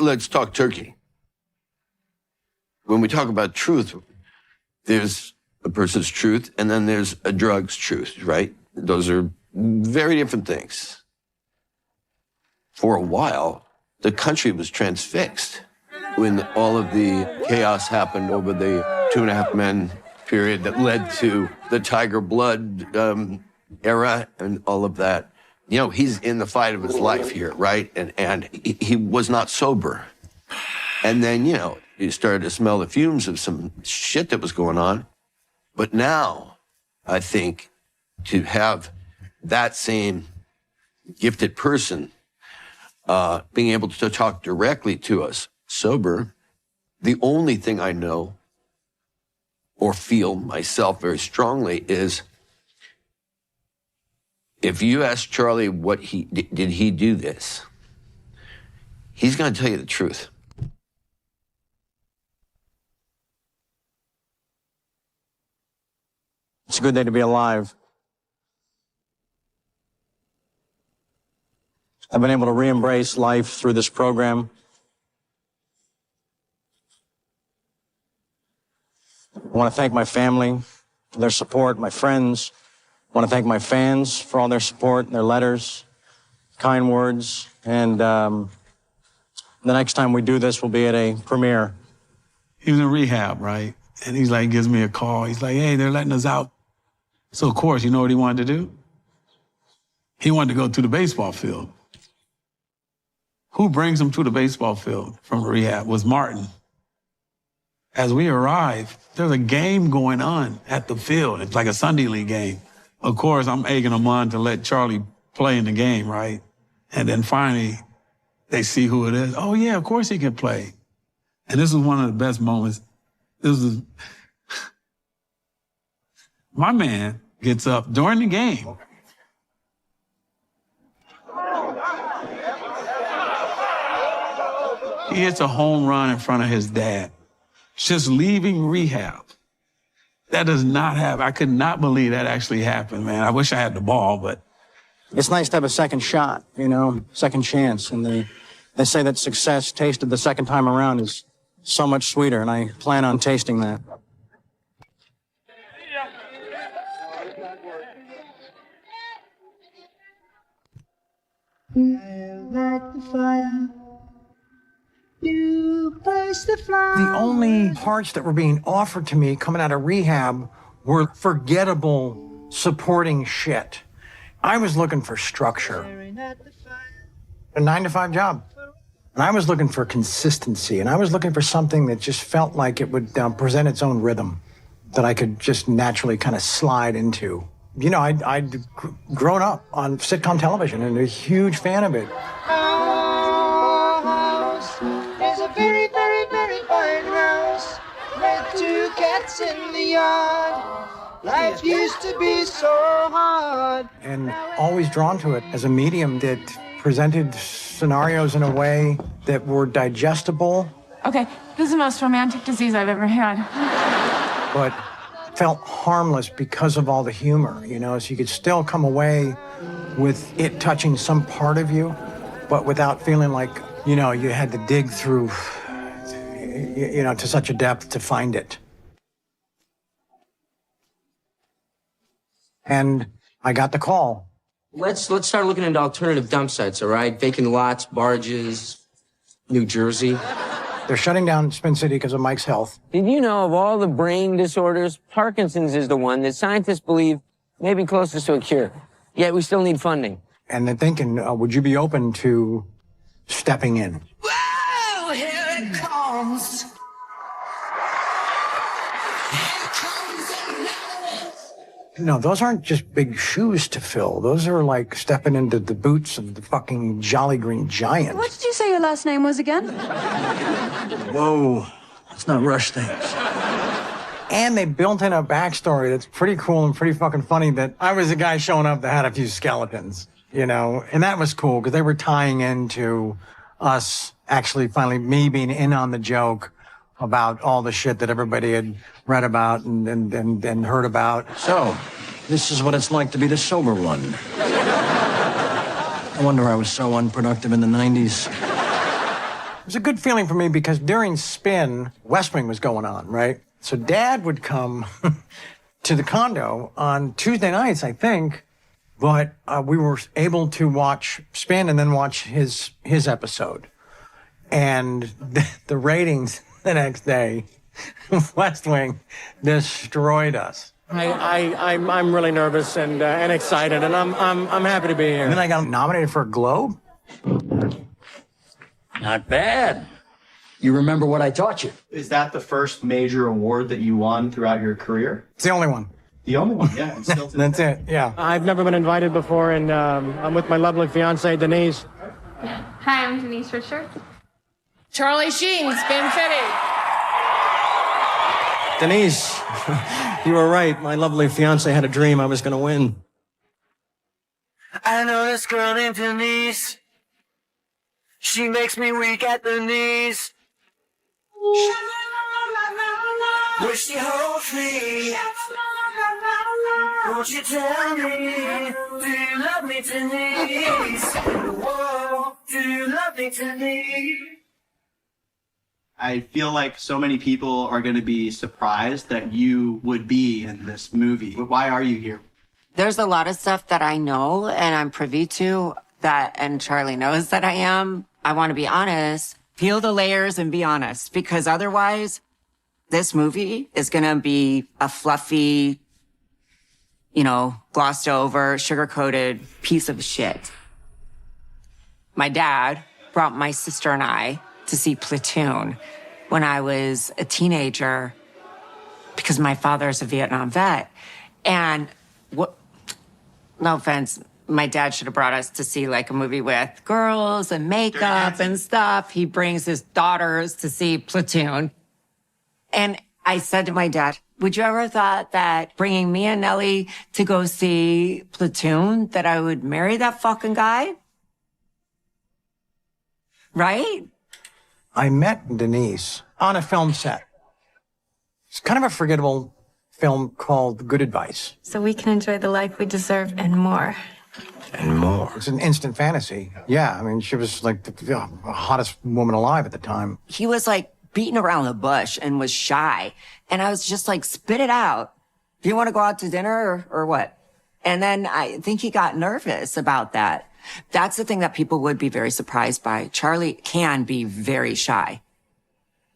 let's talk turkey. When we talk about truth, there's a person's truth, and then there's a drug's truth, right? Those are very different things. For a while, the country was transfixed when all of the chaos happened over the 2.5 Men period that led to the Tiger Blood era and all of that. You know, he's in the fight of his life here, right? And he was not sober. And then, you know, you started to smell the fumes of some shit that was going on. But now, I think, to have that same gifted person being able to talk directly to us sober, the only thing I know or feel myself very strongly is if you ask Charlie what did he do this, he's going to tell you the truth. It's a good day to be alive. I've been able to re-embrace life through this program. I want to thank my family for their support, my friends. I want to thank my fans for all their support, their letters, kind words. And the next time we do this will be at a premiere. He was in rehab, right? And he's like, gives me a call. He's like, hey, they're letting us out. So, of course, you know what he wanted to do? He wanted to go to the baseball field. Who brings him to the baseball field from rehab was Martin. As we arrived, there's a game going on at the field. It's like a Sunday league game. Of course, I'm egging him on to let Charlie play in the game, right? And then finally, they see who it is. Oh, yeah, of course he can play. And this was one of the best moments. This was... My man gets up during the game. He hits a home run in front of his dad, just leaving rehab. That does not happen. I could not believe that actually happened, man. I wish I had the ball, but... It's nice to have a second shot, you know, second chance. And they say that success tasted the second time around is so much sweeter, and I plan on tasting that. The only parts that were being offered to me coming out of rehab were forgettable supporting shit. I was looking for structure, a 9-to-5 job. And I was looking for consistency, and I was looking for something that just felt like it would present its own rhythm that I could just naturally kind of slide into. You know, I'd grown up on sitcom television and a huge fan of it. Our house is a very, very, very fine house with 2 cats in the yard. Life used to be so hard. And always drawn to it as a medium that presented scenarios in a way that were digestible. Okay, this is the most romantic disease I've ever had. But felt harmless because of all the humor, you know, so you could still come away with it touching some part of you, but without feeling like, you know, you had to dig through, you know, to such a depth to find it. And I got the call. Let's start looking into alternative dump sites, all right? Vacant lots, barges, New Jersey. They're shutting down Spin City because of Mike's health. Did you know of all the brain disorders, Parkinson's is the one that scientists believe may be closest to a cure? Yet we still need funding. And they're thinking, would you be open to stepping in? Whoa, here it comes. No, those aren't just big shoes to fill. Those are like stepping into the boots of the fucking Jolly Green Giant. What did you say your last name was again? Whoa, let's not rush things. And they built in a backstory that's pretty cool and pretty fucking funny that I was the guy showing up that had a few skeletons, you know? And that was cool because they were tying into us actually finally, me being in on the joke about all the shit that everybody had read about and heard about. So, this is what it's like to be the sober one. I wonder I was so unproductive in the 90s. It was a good feeling for me because during Spin, West Wing was going on, right? So Dad would come to the condo on Tuesday nights, I think, but we were able to watch Spin and then watch his episode. And the ratings the next day, West Wing destroyed us. I'm really nervous and excited, and I'm happy to be here. And then I got nominated for a Globe. Not bad. You remember what I taught you? Is that the first major award that you won throughout your career? It's the only one. The only one, yeah. And still That's it, yeah. I've never been invited before, and I'm with my lovely fiancée, Denise. Hi, I'm Denise Richards. Charlie Sheen, Spin City. Denise, you were right. My lovely fiancée had a dream I was going to win. I know this girl named Denise. She makes me weak at the knees. When she holds me, won't you tell me, do you love me, Denise? Whoa, do you love me, Denise? I feel like so many people are going to be surprised that you would be in this movie. Why are you here? There's a lot of stuff that I know and I'm privy to that, and Charlie knows that I am. I want to be honest, peel the layers and be honest, because otherwise this movie is going to be a fluffy, glossed over, sugar-coated piece of shit. My dad brought my sister and I to see Platoon when I was a teenager because my father's a Vietnam vet. And no offense, my dad should have brought us to see like a movie with girls and makeup and stuff. He brings his daughters to see Platoon. And I said to my dad, would you ever thought that bringing me and Nellie to go see Platoon, that I would marry that fucking guy? Right? I met Denise on a film set. It's kind of a forgettable film called Good Advice. So we can enjoy the life we deserve and more. And more. It's an instant fantasy. Yeah, I mean, she was like the hottest woman alive at the time. He was like beating around the bush and was shy. And I was just like, spit it out. Do you want to go out to dinner or what? And then I think he got nervous about that. That's the thing that people would be very surprised by. Charlie can be very shy.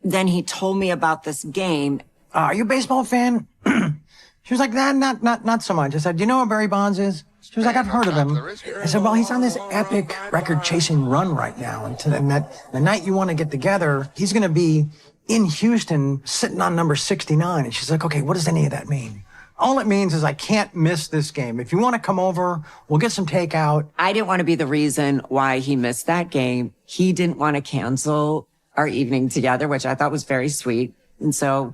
Then he told me about this game. Are you a baseball fan? She was like, nah, not so much. I said, do you know what Barry Bonds is? She was like, I've heard of him. I said, well, he's on this epic record-chasing run right now. And the night you want to get together, he's going to be in Houston sitting on number 69. And she's like, okay, what does any of that mean? All it means is I can't miss this game. If you want to come over, we'll get some takeout. I didn't want to be the reason why he missed that game. He didn't want to cancel our evening together, which I thought was very sweet. And so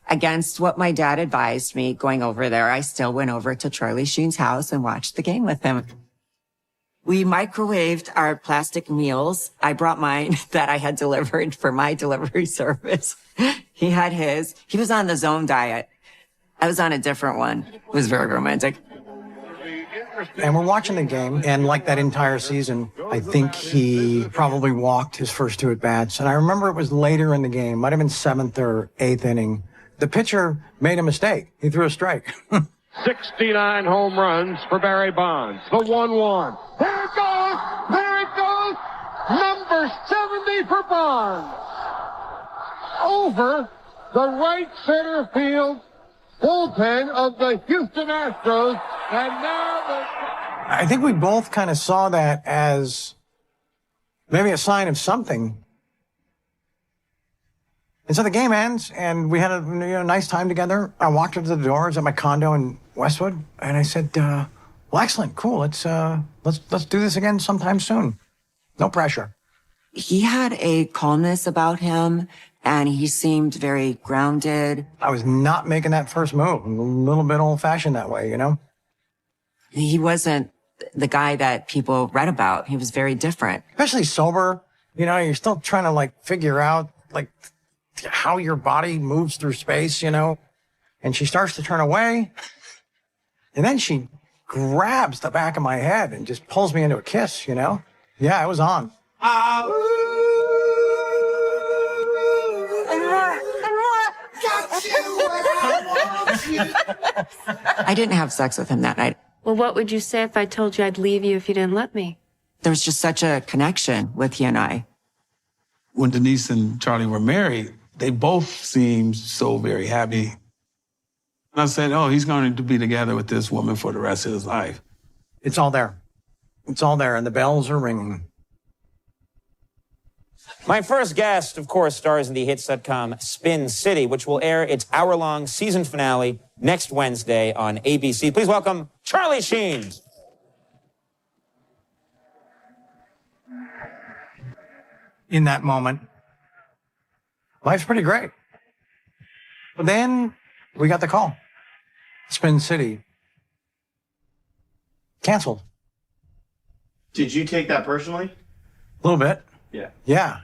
against what my dad advised me going over there, I still went over to Charlie Sheen's house and watched the game with him. We microwaved our plastic meals. I brought mine that I had delivered for my delivery service. He had his. He was on the Zone diet. I was on a different one. It was very romantic. And we're watching the game, and like that entire season, I think he probably walked his first two at-bats. And I remember it was later in the game, might have been 7th or 8th inning. The pitcher made a mistake. He threw a strike. 69 home runs for Barry Bonds. The 1-1. There it goes! There it goes! Number 70 for Bonds. Over the right center field bullpen of the Houston Astros. And now I think we both kind of saw that as maybe a sign of something. And so the game ends, and we had a nice time together. I walked her to the doors at my condo in Westwood, and I said, well, excellent, cool. Let's do this again sometime soon. No pressure. He had a calmness about him, and he seemed very grounded. I was not making that first move. I'm a little bit old-fashioned that way, He wasn't the guy that people read about. He was very different. Especially sober. You're still trying to, figure out, how your body moves through space, And she starts to turn away. And then she grabs the back of my head and just pulls me into a kiss, Yeah, it was on. I didn't have sex with him that night. Well, what would you say if I told you I'd leave you if you didn't let me? There was just such a connection with he and I. When Denise and Charlie were married, they both seemed so very happy. And I said, oh, he's going to be together with this woman for the rest of his life. It's all there. It's all there, and the bells are ringing. My first guest, of course, stars in the hit sitcom Spin City, which will air its hour-long season finale next Wednesday on ABC. Please welcome Charlie Sheen. In that moment, life's pretty great. But then we got the call. Spin City canceled. Did you take that personally? A little bit. Yeah. Yeah.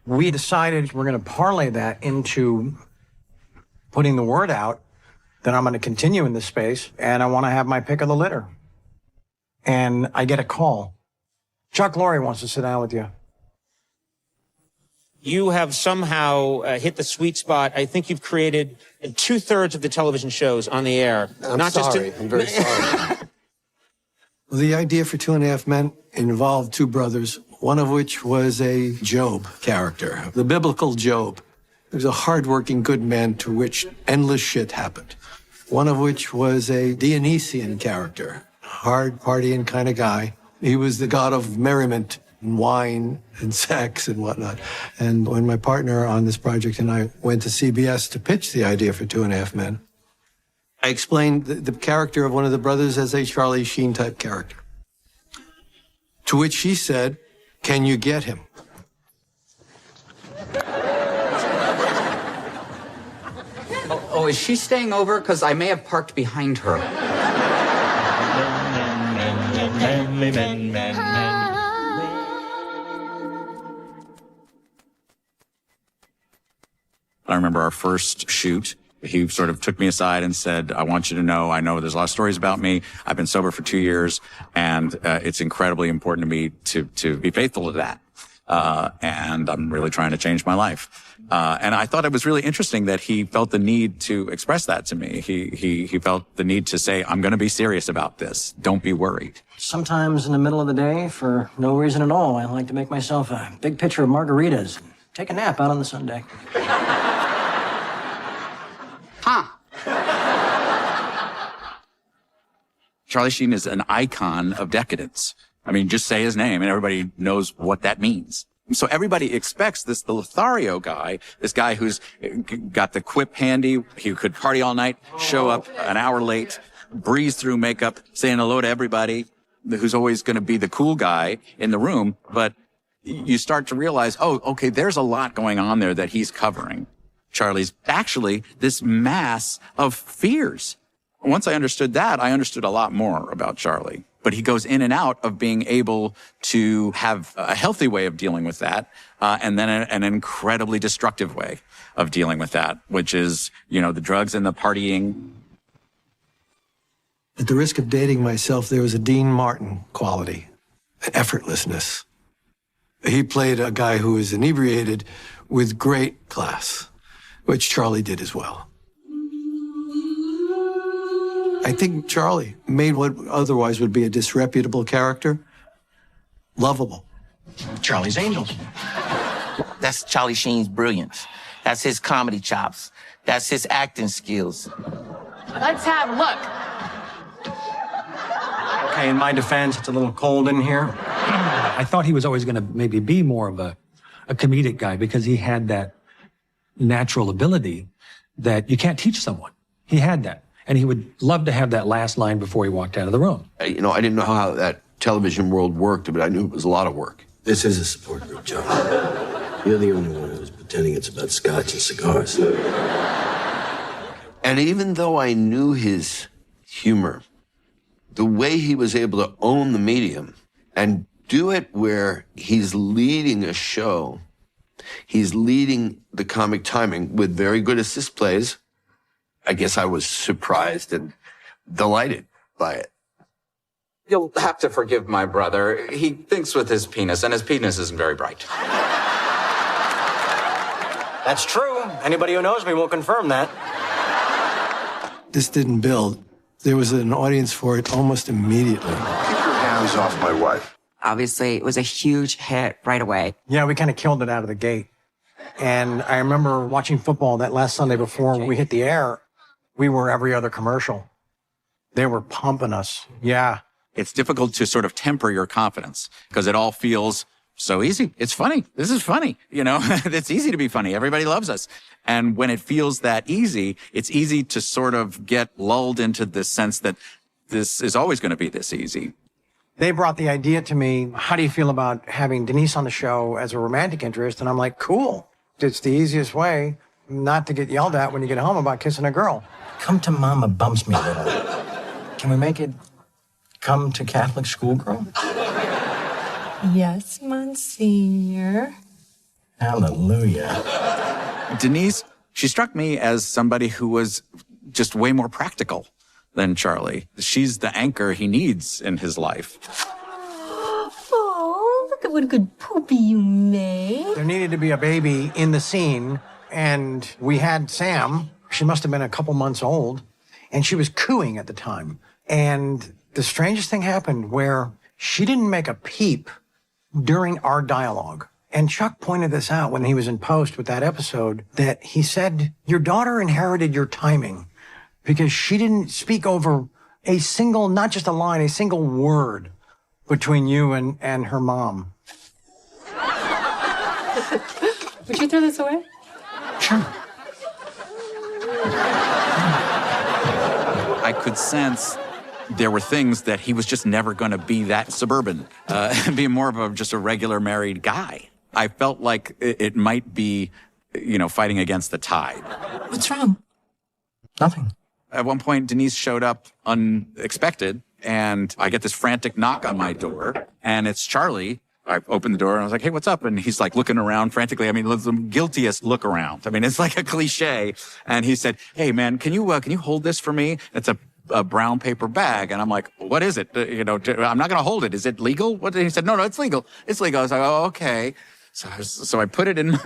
We decided we're going to parlay that into putting the word out that I'm going to continue in this space and I want to have my pick of the litter. And I get a call. Chuck Lorre wants to sit down with you. You have somehow hit the sweet spot. I think you've created 2/3 of the television shows on the air. I'm very sorry. Well, the idea for 2.5 Men involved two brothers, one of which was a Job character, the biblical Job. He was a hardworking good man to which endless shit happened. One of which was a Dionysian character, hard partying kind of guy. He was the god of merriment and wine and sex and whatnot. And when my partner on this project and I went to CBS to pitch the idea for 2.5 Men, I explained the character of one of the brothers as a Charlie Sheen type character. To which she said, "Can you get him?" Oh, is she staying over? Because I may have parked behind her. I remember our first shoot. He sort of took me aside and said, I want you to know, I know there's a lot of stories about me. I've been sober for 2 years, and it's incredibly important to me to be faithful to that. And I'm really trying to change my life. And I thought it was really interesting that he felt the need to express that to me. He felt the need to say, I'm going to be serious about this. Don't be worried. Sometimes in the middle of the day, for no reason at all, I like to make myself a big pitcher of margaritas and take a nap out on the Sunday. Huh. Charlie Sheen is an icon of decadence. I mean, just say his name and everybody knows what that means. So everybody expects this Lothario guy, this guy who's got the quip handy, he could party all night, show up an hour late, breeze through makeup, saying hello to everybody, who's always going to be the cool guy in the room. But you start to realize, oh, okay, there's a lot going on there that he's covering. Charlie's actually this mass of fears. Once I understood that, I understood a lot more about Charlie. But he goes in and out of being able to have a healthy way of dealing with that, and then an incredibly destructive way of dealing with that, which is, you know, the drugs and the partying. At the risk of dating myself, there was a Dean Martin quality, an effortlessness. He played a guy who was inebriated with great class, which Charlie did as well. I think Charlie made what otherwise would be a disreputable character lovable. Charlie's Angels. That's Charlie Sheen's brilliance. That's his comedy chops. That's his acting skills. Let's have a look. Okay, in my defense, it's a little cold in here. I thought he was always going to maybe be more of a comedic guy because he had that natural ability that you can't teach someone. He had that. And he would love to have that last line before he walked out of the room. You know, I didn't know how that television world worked, but I knew it was a lot of work. This is a support group, John. You're the only one who's pretending it's about scotch and cigars. And even though I knew his humor, the way he was able to own the medium and do it where he's leading a show, he's leading the comic timing with very good assist plays, I guess I was surprised and delighted by it. You'll have to forgive my brother. He thinks with his penis, and his penis isn't very bright. That's true. Anybody who knows me will confirm that. this didn't build. There was an audience for it almost immediately. Keep your hands off my wife. Obviously, it was a huge hit right away. Yeah, we kind of killed it out of the gate. And I remember watching football that last Sunday before we hit the air. We were every other commercial. They were pumping us. Yeah. It's difficult to sort of temper your confidence because it all feels so easy. It's funny. This is funny. You know, it's easy to be funny. Everybody loves us. And when it feels that easy, it's easy to sort of get lulled into this sense that this is always going to be this easy. They brought the idea to me, how do you feel about having Denise on the show as a romantic interest? And I'm like, cool. It's the easiest way not to get yelled at when you get home about kissing a girl. Come to Mama Bumps Me Little. Can we make it come to Catholic schoolgirl? Yes, Monsignor. Hallelujah. Denise, she struck me as somebody who was just way more practical than Charlie. She's the anchor he needs in his life. Oh, look at what a good poopy you made. There needed to be a baby in the scene, and we had Sam. She must have been a couple months old, and she was cooing at the time. And the strangest thing happened where she didn't make a peep during our dialogue. And Chuck pointed this out when he was in post with that episode, that he said, your daughter inherited your timing because she didn't speak over a single, not just a line, a single word between you and her mom. Would you throw this away? Sure. I could sense there were things that he was just never going to be that suburban, be more of just a regular married guy. I felt like it might be, you know, fighting against the tide. What's wrong? Nothing. At one point, Denise showed up unexpected, and I get this frantic knock on my door, and it's Charlie. I opened the door, and I was like, hey, what's up? And he's like looking around frantically. I mean, the guiltiest look around. I mean, it's like a cliche. And he said, hey, man, can you hold this for me? It's a brown paper bag. And I'm like, what is it? I'm not going to hold it. Is it legal? What? He said, no, it's legal. It's legal. I was like, oh, okay. So I put it in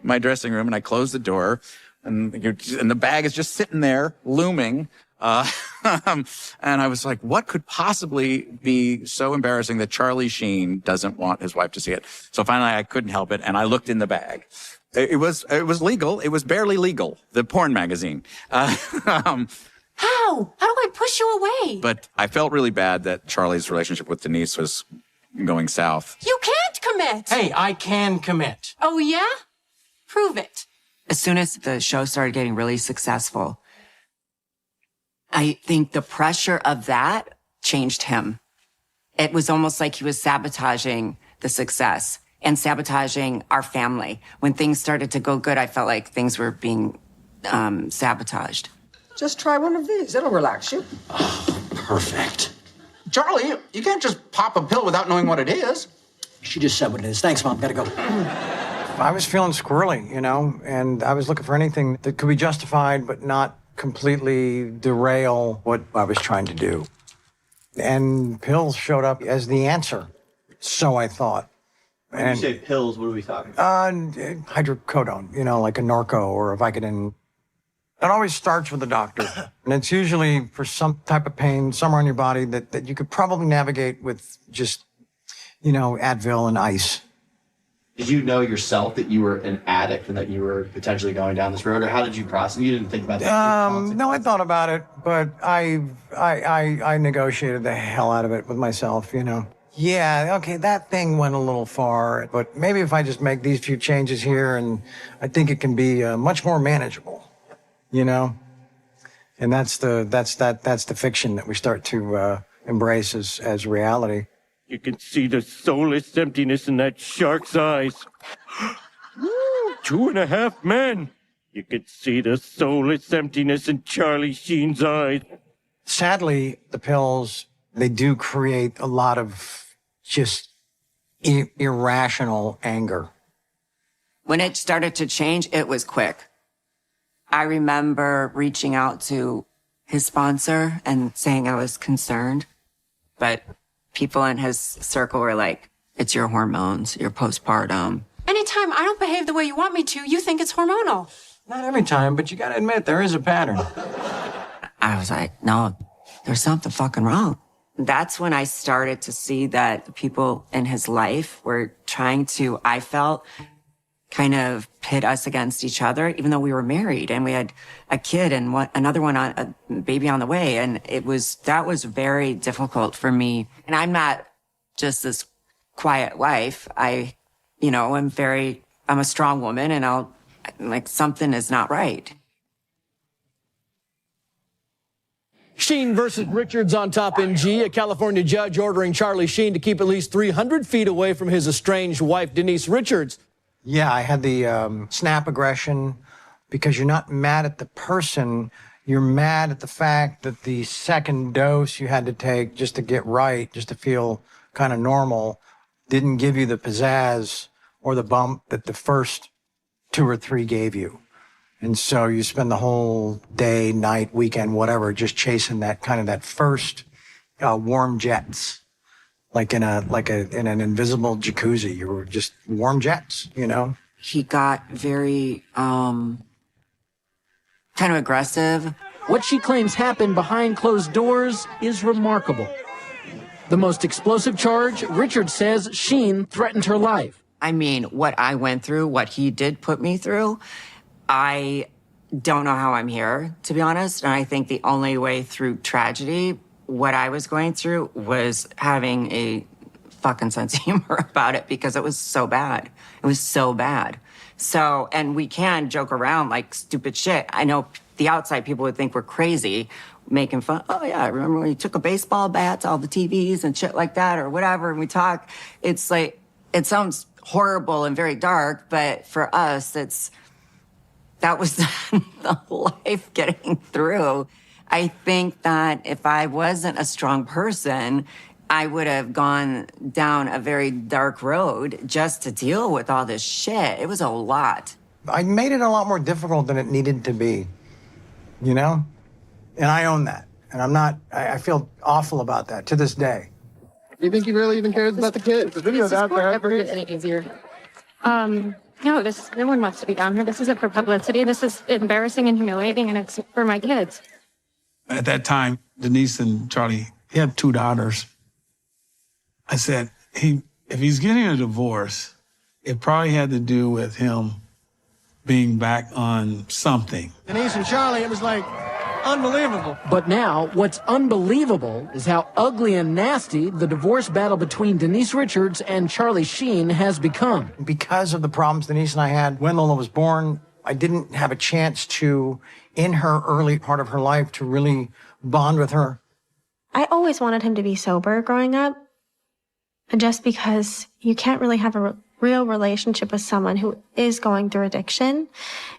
my dressing room, and I closed the door, and the bag is just sitting there looming. And I was like, what could possibly be so embarrassing that Charlie Sheen doesn't want his wife to see it? So finally I couldn't help it, and I looked in the bag. It was legal. It was barely legal. The porn magazine. How? How do I push you away? But I felt really bad that Charlie's relationship with Denise was going south. You can't commit. Hey, I can commit. Oh, yeah? Prove it. As soon as the show started getting really successful, I think the pressure of that changed him. It was almost like he was sabotaging the success and sabotaging our family. When things started to go good, I felt like things were being sabotaged. Just try one of these. It'll relax you. Oh, perfect. Charlie, you can't just pop a pill without knowing what it is. She just said what it is. Thanks, Mom. Gotta go. I was feeling squirrely, and I was looking for anything that could be justified but not completely derail what I was trying to do. And pills showed up as the answer. So I thought. When you say pills, what are we talking Hydrocodone, like a Norco or a Vicodin. It always starts with a doctor. And it's usually for some type of pain somewhere in your body that you could probably navigate with just, Advil and ice. Did you know yourself that you were an addict and that you were potentially going down this road, or how did you process? You didn't think about that. No, I thought about it, but I negotiated the hell out of it with myself. Yeah, okay, that thing went a little far, but maybe if I just make these few changes here, and I think it can be much more manageable. And that's the fiction that we start to embrace as reality. You can see the soulless emptiness in that shark's eyes. 2.5 men. You can see the soulless emptiness in Charlie Sheen's eyes. Sadly, the pills, they do create a lot of just irrational anger. When it started to change, it was quick. I remember reaching out to his sponsor and saying I was concerned, but people in his circle were like, it's your hormones, your postpartum. Anytime I don't behave the way you want me to, you think it's hormonal. Not every time, but you gotta admit, there is a pattern. I was like, no, there's something fucking wrong. That's when I started to see that the people in his life were trying to, I felt, kind of pit us against each other, even though we were married and we had a kid and another one, a baby on the way. And that was very difficult for me. And I'm not just this quiet wife. I'm a strong woman, and something is not right. Sheen versus Richards on top in G. A California judge ordering Charlie Sheen to keep at least 300 feet away from his estranged wife, Denise Richards. Yeah, I had the snap aggression because you're not mad at the person. You're mad at the fact that the second dose you had to take just to get right, just to feel kind of normal, didn't give you the pizzazz or the bump that the first 2 or 3 gave you. And so you spend the whole day, night, weekend, whatever, just chasing that kind of that first warm jets. Like in an invisible jacuzzi, you were just warm jets, you know? He got very, kind of aggressive. What she claims happened behind closed doors is remarkable. The most explosive charge, Richard says Sheen threatened her life. I mean, what I went through, what he did put me through, I don't know how I'm here, to be honest. And I think the only way through tragedy, what I was going through, was having a fucking sense of humor about it because it was so bad. It was so bad. So, and we can joke around like stupid shit. I know the outside people would think we're crazy, making fun. Oh yeah, I remember when you took a baseball bat to all the TVs and shit like that or whatever, and we talk. It's like, it sounds horrible and very dark, but for us, that was the life getting through. I think that if I wasn't a strong person, I would have gone down a very dark road just to deal with all this shit. It was a lot. I made it a lot more difficult than it needed to be, you know? And I own that. And I feel awful about that to this day. Do you think he really even cares about the kids? The video's out there. Ever get any easier? No, no one wants to be down here. This isn't for publicity. This is embarrassing and humiliating, and it's for my kids. At that time, Denise and Charlie, he had 2 daughters. I said, if he's getting a divorce, it probably had to do with him being back on something. Denise and Charlie, it was like unbelievable. But now, what's unbelievable is how ugly and nasty the divorce battle between Denise Richards and Charlie Sheen has become. Because of the problems Denise and I had when Lola was born, I didn't have a chance to, in her early part of her life, to really bond with her. I always wanted him to be sober growing up. Just because you can't really have a real relationship with someone who is going through addiction.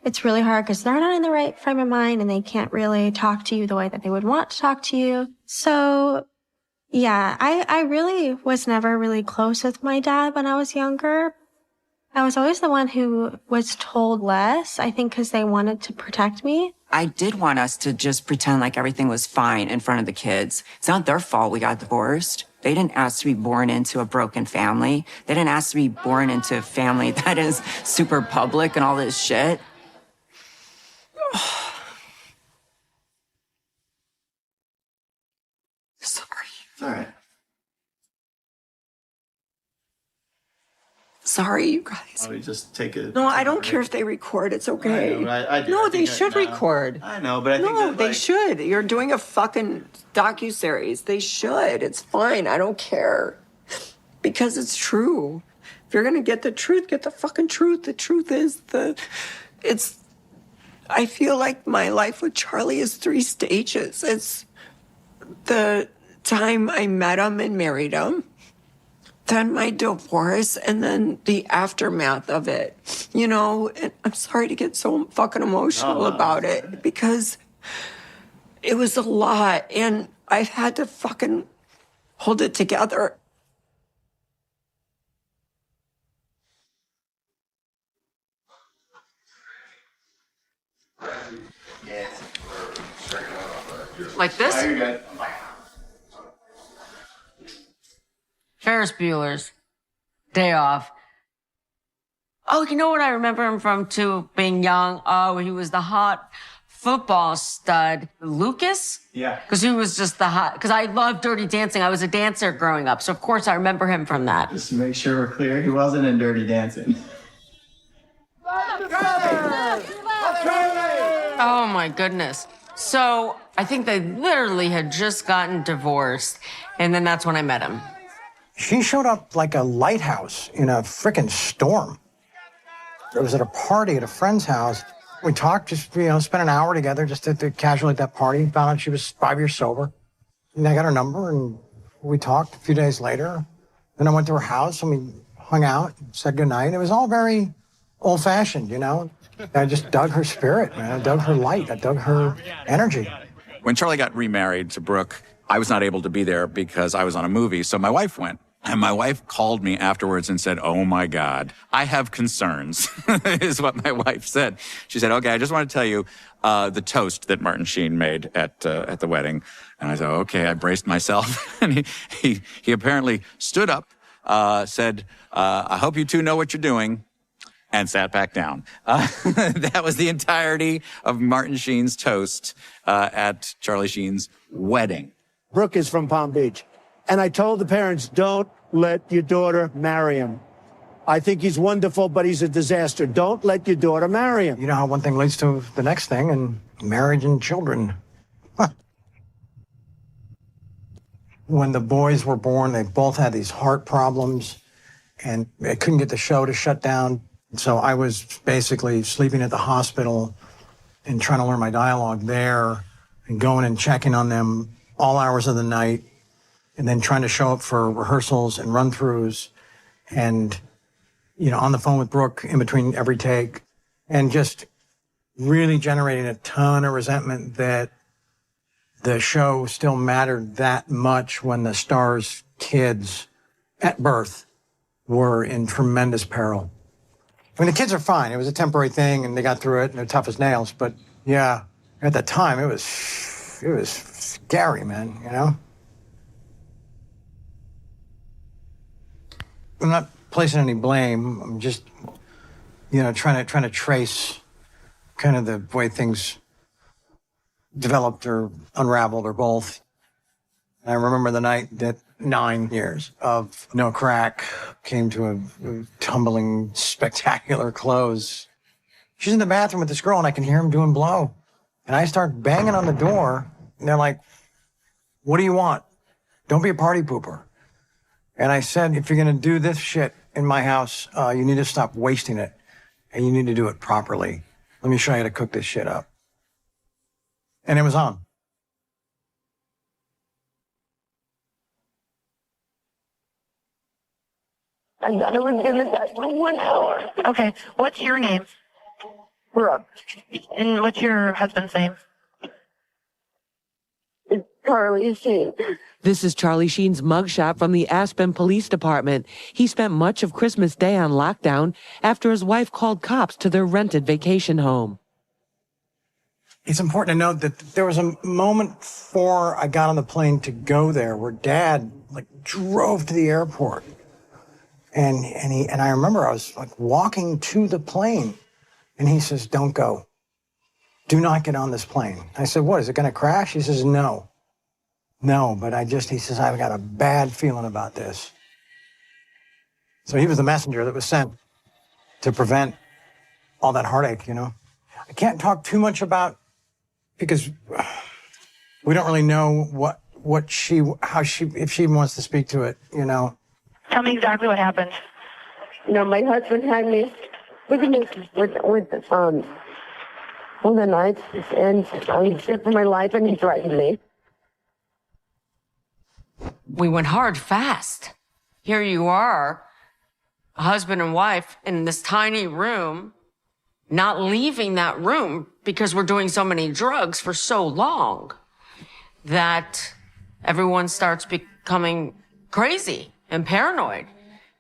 It's really hard because they're not in the right frame of mind and they can't really talk to you the way that they would want to talk to you. So, yeah, I really was never really close with my dad when I was younger. I was always the one who was told less, I think because they wanted to protect me. I did want us to just pretend like everything was fine in front of the kids. It's not their fault we got divorced. They didn't ask to be born into a broken family. They didn't ask to be born into a family that is super public and all this shit. Sorry. It's all right. Sorry, you guys. Oh, we just take it. No, I don't care if they record. It's okay. I know, I do. No, I they think should record. I know, but I think No, that, they should. You're doing a fucking docuseries. They should. It's fine. I don't care. Because it's true. If you're gonna get the truth, get the fucking truth. The truth is I feel like my life with Charlie is 3 stages. It's the time I met him and married him, then my divorce, and then the aftermath of it. You know, and I'm sorry to get so fucking emotional about it because it was a lot and I've had to fucking hold it together. Like this? Ferris Bueller's Day Off. Oh, you know what I remember him from too, being young? Oh, he was the hot football stud, Lucas. Yeah. Because he was just the hot, because I loved Dirty Dancing. I was a dancer growing up. So, of course, I remember him from that. Just to make sure we're clear, he wasn't in Dirty Dancing. Oh, my goodness. So I think they literally had just gotten divorced. And then that's when I met him. She showed up like a lighthouse in a frickin' storm. It was at a party at a friend's house. We talked, just, spent an hour together just casually at that party. Found out she was 5 years sober. And I got her number and we talked a few days later. Then I went to her house and we hung out, said goodnight. It was all very old-fashioned, I just dug her spirit, man. I dug her light. I dug her energy. When Charlie got remarried to Brooke, I was not able to be there because I was on a movie, so my wife went. And my wife called me afterwards and said, "Oh my God, I have concerns," is what my wife said. She said, "Okay, I just want to tell you the toast that Martin Sheen made at the wedding." And I said, "Okay," I braced myself. And he apparently stood up, said, "I hope you two know what you're doing," and sat back down. That was the entirety of Martin Sheen's toast at Charlie Sheen's wedding. Brooke is from Palm Beach. And I told the parents, don't let your daughter marry him. I think he's wonderful, but he's a disaster. Don't let your daughter marry him. You know how one thing leads to the next thing, and marriage and children. Huh. When the boys were born, they both had these heart problems, and they couldn't get the show to shut down. So I was basically sleeping at the hospital and trying to learn my dialogue there and going and checking on them all hours of the night, and then trying to show up for rehearsals and run-throughs and, on the phone with Brooke in between every take, and just really generating a ton of resentment that the show still mattered that much when the stars' kids at birth were in tremendous peril. I mean, the kids are fine. It was a temporary thing, and they got through it, and they're tough as nails. But, yeah, at the time, it was scary, man, I'm not placing any blame. I'm just, trying to trace kind of the way things developed or unraveled or both. And I remember the night that 9 years of no crack came to a tumbling, spectacular close. She's in the bathroom with this girl, and I can hear him doing blow. And I start banging on the door, and they're like, "What do you want? Don't be a party pooper." And I said, "If you're going to do this shit in my house, you need to stop wasting it, and you need to do it properly. Let me show you how to cook this shit up." And it was on. I thought it was gonna die for 1 hour. Okay, what's your name? Brooke. And what's your husband's name? It's Charlie Sheen. This is Charlie Sheen's mugshot from the Aspen Police Department. He spent much of Christmas Day on lockdown after his wife called cops to their rented vacation home. It's important to note that there was a moment before I got on the plane to go there where Dad drove to the airport. And I remember I was walking to the plane, and he says, "Don't go. Do not get on this plane." I said, "What, is it going to crash?" He says, No, but he says, "I've got a bad feeling about this." So he was the messenger that was sent to prevent all that heartache, I can't talk too much about, because we don't really know if she wants to speak to it, Tell me exactly what happened. My husband had me with the night, and I was scared for my life, and he threatened me. We went hard fast. Here you are, husband and wife in this tiny room, not leaving that room because we're doing so many drugs for so long that everyone starts becoming crazy and paranoid,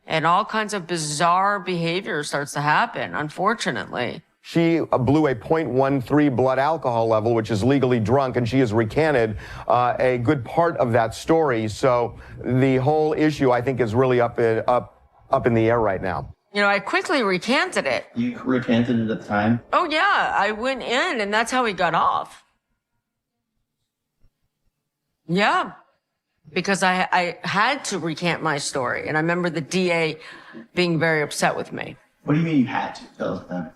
and all kinds of bizarre behavior starts to happen, unfortunately. She blew a 0.13 blood alcohol level, which is legally drunk, and she has recanted a good part of that story. So the whole issue, I think, is really up in the air right now. You know, I quickly recanted it. You recanted it at the time? Oh, yeah. I went in, and that's how he got off. Yeah. Because I had to recant my story. And I remember the DA being very upset with me. What do you mean you had to? Tell us that.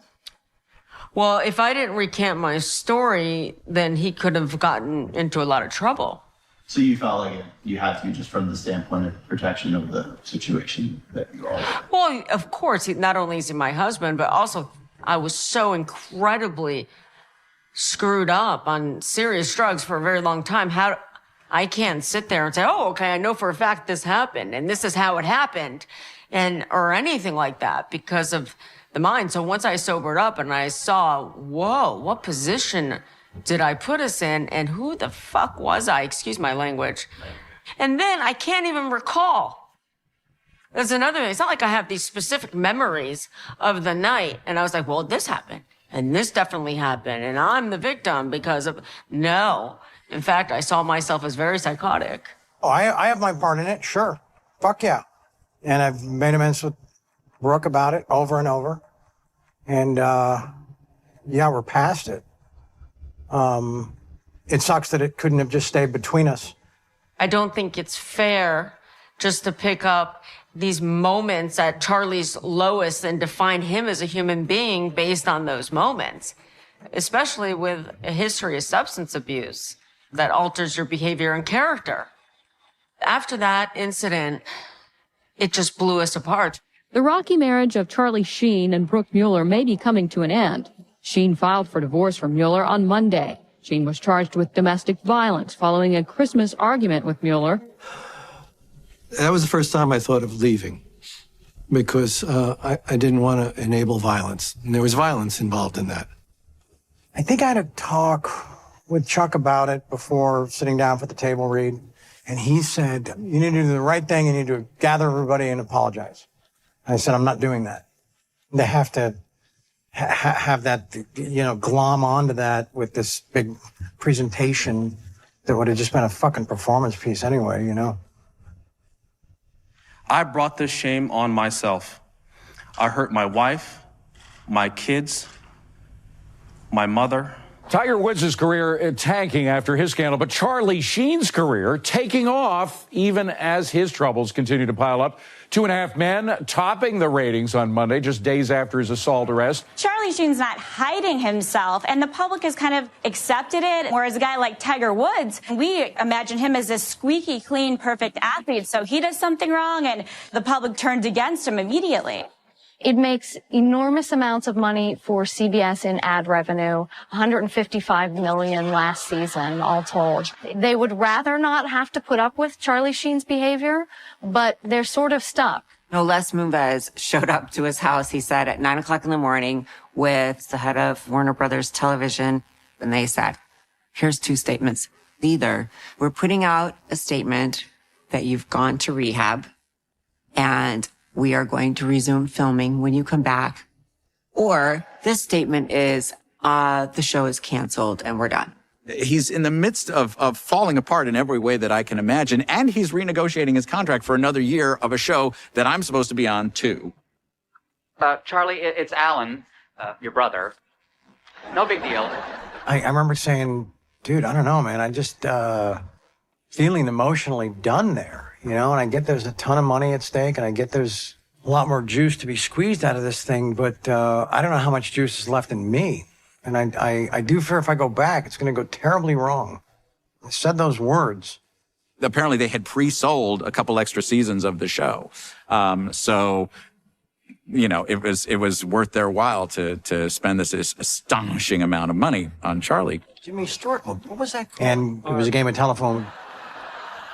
Well, if I didn't recant my story, then he could have gotten into a lot of trouble. So you felt like you had to, just from the standpoint of protection of the situation that you all... Well, of course, not only is he my husband, but also I was so incredibly screwed up on serious drugs for a very long time. I can't sit there and say, oh, okay, I know for a fact this happened and this is how it happened, or anything like that because of the mind. So once I sobered up and I saw, whoa, what position did I put us in and who the fuck was I? Excuse my language. And then I can't even recall. There's another thing. It's not like I have these specific memories of the night. And I was like, well, this happened and this definitely happened. And I'm the victim because of, no. In fact, I saw myself as very psychotic. Oh, I have my part in it, sure. Fuck yeah. And I've made amends with Brooke about it over and over. And, yeah, we're past it. It sucks that it couldn't have just stayed between us. I don't think it's fair just to pick up these moments at Charlie's lowest and define him as a human being based on those moments, especially with a history of substance abuse that alters your behavior and character. After that incident, it just blew us apart. The rocky marriage of Charlie Sheen and Brooke Mueller may be coming to an end. Sheen filed for divorce from Mueller on Monday. Sheen was charged with domestic violence following a Christmas argument with Mueller. That was the first time I thought of leaving because I didn't want to enable violence. And there was violence involved in that. I think I had a talk with Chuck about it before sitting down for the table read. And he said, you need to do the right thing. You need to gather everybody and apologize. I said, I'm not doing that. They have to have that, you know, glom onto that with this big presentation that would have just been a fucking performance piece anyway, you know? I brought this shame on myself. I hurt my wife, my kids, my mother. Tiger Woods' career tanking after his scandal, but Charlie Sheen's career taking off even as his troubles continue to pile up. 2.5 Men topping the ratings on Monday, just days after his assault arrest. Charlie Sheen's not hiding himself, and the public has kind of accepted it, whereas a guy like Tiger Woods, we imagine him as this squeaky clean, perfect athlete, so he does something wrong, and the public turns against him immediately. It makes enormous amounts of money for CBS in ad revenue, $155 million last season, all told. They would rather not have to put up with Charlie Sheen's behavior, but they're sort of stuck. No, Les Moonves showed up to his house, he said, at 9 o'clock in the morning with the head of Warner Brothers Television, and they said, here's 2 statements. Either we're putting out a statement that you've gone to rehab, and we are going to resume filming when you come back. Or this statement is, the show is canceled and we're done. He's in the midst of falling apart in every way that I can imagine, and he's renegotiating his contract for another year of a show that I'm supposed to be on, too. Charlie, it's Alan, your brother. No big deal. I remember saying, dude, I don't know, man. I just feeling emotionally done there. You know, and I get there's a ton of money at stake, and I get there's a lot more juice to be squeezed out of this thing, but I don't know how much juice is left in me. And I do fear if I go back, it's going to go terribly wrong. I said those words. Apparently they had pre-sold a couple extra seasons of the show. So, you know, it was worth their while to spend this astonishing amount of money on Charlie. Jimmy Stewart, what was that called? And it was a game of telephone.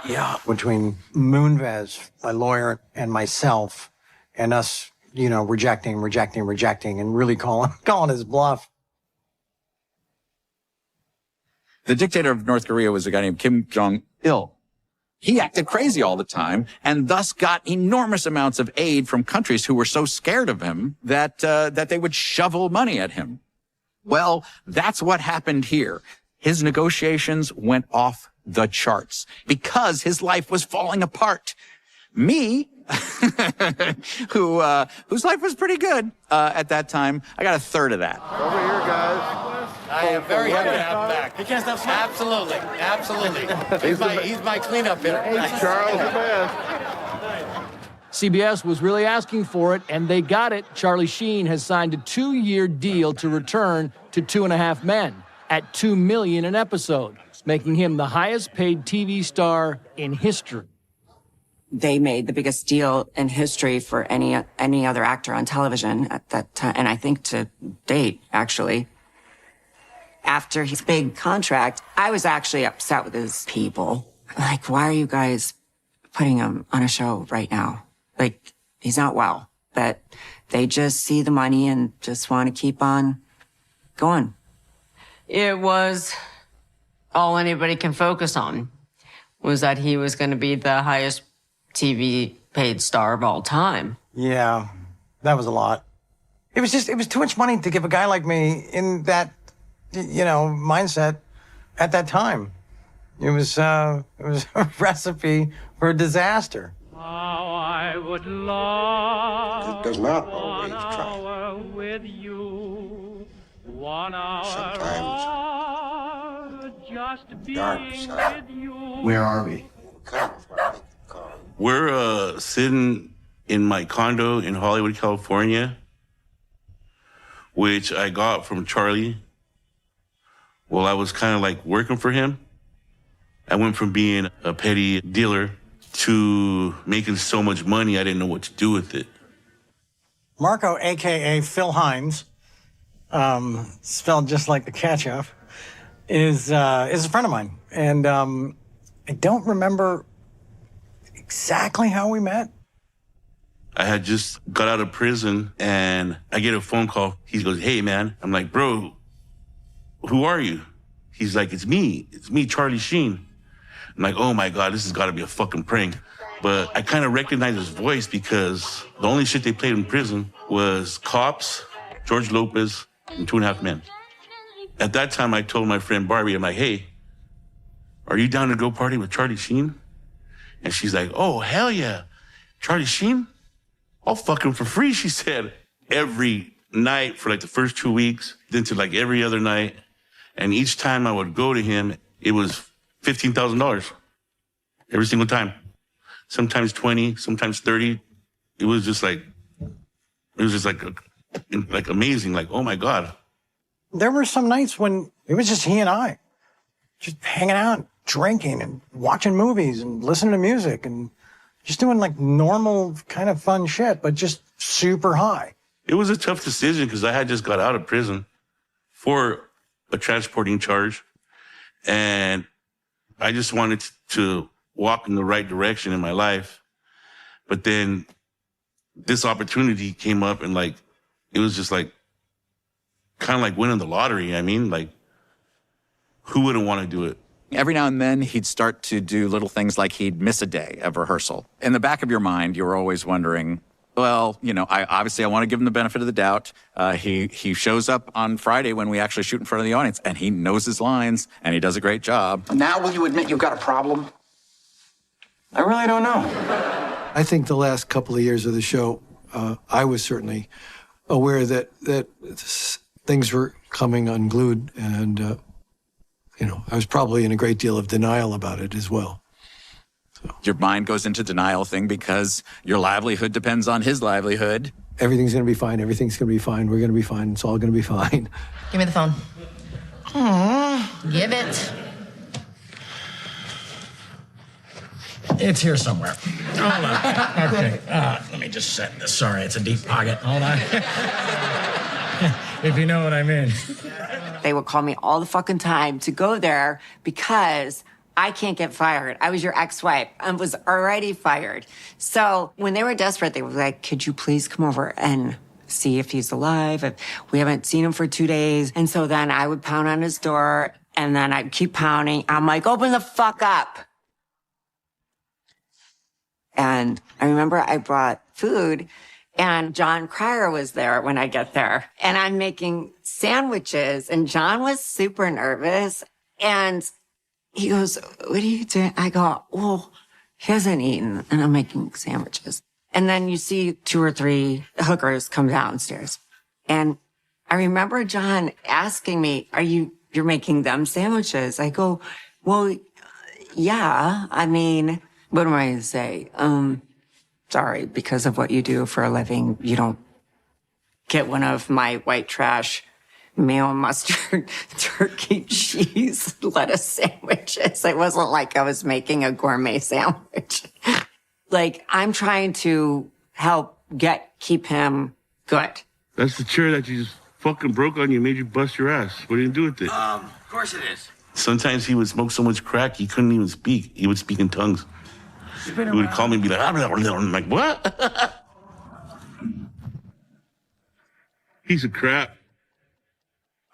Yeah, between Moonves, my lawyer, and myself, and us, you know, rejecting, and really calling his bluff. The dictator of North Korea was a guy named Kim Jong-il. He acted crazy all the time and thus got enormous amounts of aid from countries who were so scared of him that they would shovel money at him. Well, that's what happened here. His negotiations went off the charts because his life was falling apart. Me, whose life was pretty good at that time. I got a third of that. Over here, guys. I am very happy to have him back. He can't stop smiling. Absolutely, absolutely. He's my cleanup hitter. Charles the best. CBS was really asking for it, and they got it. Charlie Sheen has signed a 2-year deal to return to 2.5 Men at $2 million an episode, making him the highest-paid TV star in history. They made the biggest deal in history for any other actor on television at that time, and I think to date, actually. After his big contract, I was actually upset with his people. Like, why are you guys putting him on a show right now? Like, he's not well. But they just see the money and just want to keep on going. It was all anybody can focus on was that he was going to be the highest TV paid star of all time. Yeah, that was a lot. It was too much money to give a guy like me in that, mindset at that time. It was a recipe for disaster. How I would love It does not 1 always try. hour with you, 1 hour Sometimes just dark being side. with you. Where are we? We're sitting in my condo in Hollywood, California, which I got from Charlie. Well, I was kind of like working for him. I went from being a petty dealer to making so much money I didn't know what to do with it. Marco, a.k.a. Phil Hines, spelled just like the ketchup, is a friend of mine. And I don't remember exactly how we met. I had just got out of prison and I get a phone call. He goes, "Hey, man." I'm like, "Bro, who are you?" He's like, It's me, Charlie Sheen." I'm like, "Oh my God, this has got to be a fucking prank." But I kind of recognized his voice because the only shit they played in prison was Cops, George Lopez, and 2.5 Men. At that time, I told my friend Barbie, I'm like, "Hey, are you down to go party with Charlie Sheen?" And she's like, "Oh, hell yeah. Charlie Sheen? I'll fuck him for free," she said. Every night for like the first 2 weeks, then to like every other night. And each time I would go to him, it was $15,000 every single time. Sometimes 20, sometimes 30. It was just like amazing. Like, oh my God. There were some nights when it was just he and I, just hanging out, drinking and watching movies and listening to music and just doing like normal kind of fun shit, but just super high. It was a tough decision because I had just got out of prison for a transporting charge. And I just wanted to walk in the right direction in my life. But then this opportunity came up and like, it was just like, kind of like winning the lottery. I mean, like, who wouldn't want to do it? Every now and then, he'd start to do little things like he'd miss a day of rehearsal. In the back of your mind, you were always wondering, well, I want to give him the benefit of the doubt. He shows up on Friday when we actually shoot in front of the audience, and he knows his lines, and he does a great job. Now will you admit you've got a problem? I really don't know. I think the last couple of years of the show, I was certainly aware that things were coming unglued, and I was probably in a great deal of denial about it as well. So. Your mind goes into denial thing because your livelihood depends on his livelihood. Everything's going to be fine. Everything's going to be fine. We're going to be fine. It's all going to be fine. Give me the phone. Give it. It's here somewhere. Hold on. Okay. Let me just set this. Sorry, it's a deep pocket. Hold on. If you know what I mean. They would call me all the fucking time to go there because I can't get fired. I was your ex-wife. I was already fired. So when they were desperate, they were like, "Could you please come over and see if he's alive? We haven't seen him for 2 days." And so then I would pound on his door, and then I'd keep pounding. I'm like, "Open the fuck up." And I remember I brought food, and John Cryer was there when I get there. And I'm making sandwiches, and John was super nervous. And he goes, "What are you doing?" I go, "Well, he hasn't eaten, and I'm making sandwiches." And then you see 2 or 3 hookers come downstairs. And I remember John asking me, you're making them sandwiches? I go, well, yeah. I mean, what am I going to say? Sorry, because of what you do for a living, you don't get one of my white trash mayo mustard, turkey, cheese, lettuce sandwiches. It wasn't like I was making a gourmet sandwich. Like, I'm trying to help keep him good. That's the chair that you just fucking broke on you, made you bust your ass. What are you gonna do with it? Of course it is. Sometimes he would smoke so much crack, he couldn't even speak. He would speak in tongues. He would call me and be like, I'm like, what? Piece of crap.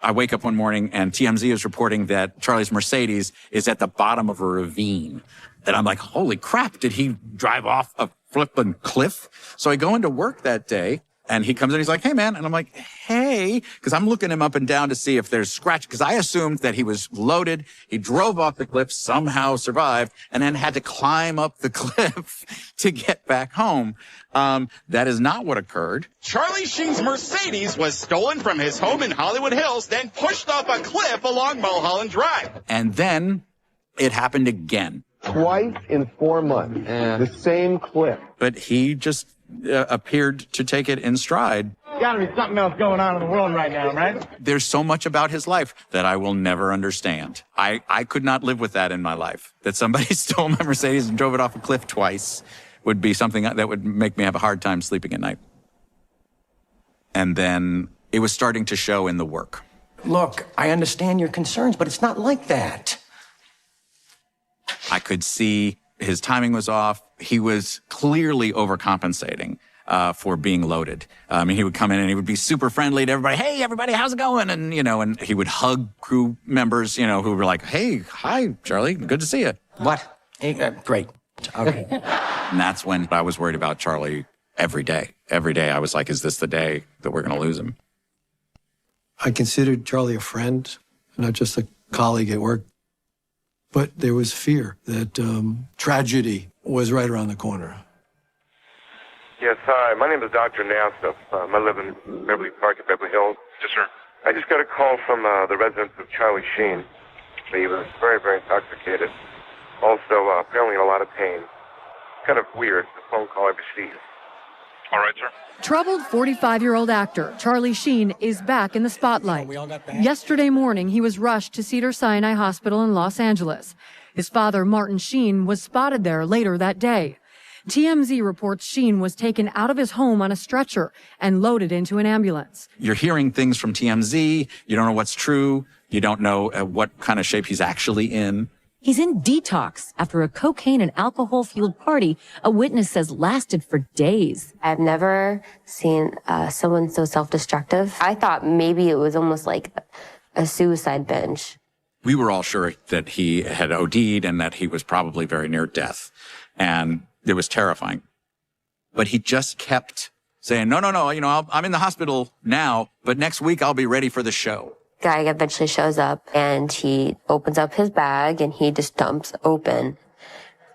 I wake up one morning and TMZ is reporting that Charlie's Mercedes is at the bottom of a ravine. And I'm like, holy crap, did he drive off a flippin' cliff? So I go into work that day and he comes in, he's like, hey man. And I'm like, hey, because I'm looking him up and down to see if there's scratch, because I assumed that he was loaded. He drove off the cliff, somehow survived, and then had to climb up the cliff to get back home. That is not what occurred. Charlie Sheen's Mercedes was stolen from his home in Hollywood Hills, then pushed off a cliff along Mulholland Drive. And then it happened again. Twice in 4 months. The same clip. But he just appeared to take it in stride. Gotta be something else going on in the world right now, right? There's so much about his life that I will never understand. I could not live with that in my life. That somebody stole my Mercedes and drove it off a cliff twice would be something that would make me have a hard time sleeping at night. And then it was starting to show in the work. Look, I understand your concerns, but it's not like that. I could see his timing was off. He was clearly overcompensating for being loaded. He would come in and he would be super friendly to everybody. Hey, everybody, how's it going? And, and he would hug crew members, who were like, hey, hi, Charlie, good to see you. What? Hey, great. Okay. And that's when I was worried about Charlie every day. Every day I was like, is this the day that we're going to lose him? I considered Charlie a friend, not just a colleague at work. But there was fear that tragedy was right around the corner. Yes, hi. My name is Dr. Nassif. I live in Beverly Park at Beverly Hills. Yes, sir. I just got a call from the residence of Charlie Sheen. He was very, very intoxicated. Also, apparently in a lot of pain. Kind of weird, the phone call I received. All right, sir. Troubled 45-year-old actor Charlie Sheen is back in the spotlight. Yesterday morning, he was rushed to Cedars-Sinai Hospital in Los Angeles. His father, Martin Sheen, was spotted there later that day. TMZ reports Sheen was taken out of his home on a stretcher and loaded into an ambulance. You're hearing things from TMZ. You don't know what's true. You don't know what kind of shape he's actually in. He's in detox after a cocaine and alcohol-fueled party a witness says lasted for days. I've never seen someone so self-destructive. I thought maybe it was almost like a suicide binge. We were all sure that he had OD'd and that he was probably very near death. And it was terrifying. But he just kept saying, no, I'm in the hospital now, but next week I'll be ready for the show. Guy eventually shows up and he opens up his bag and he just dumps open,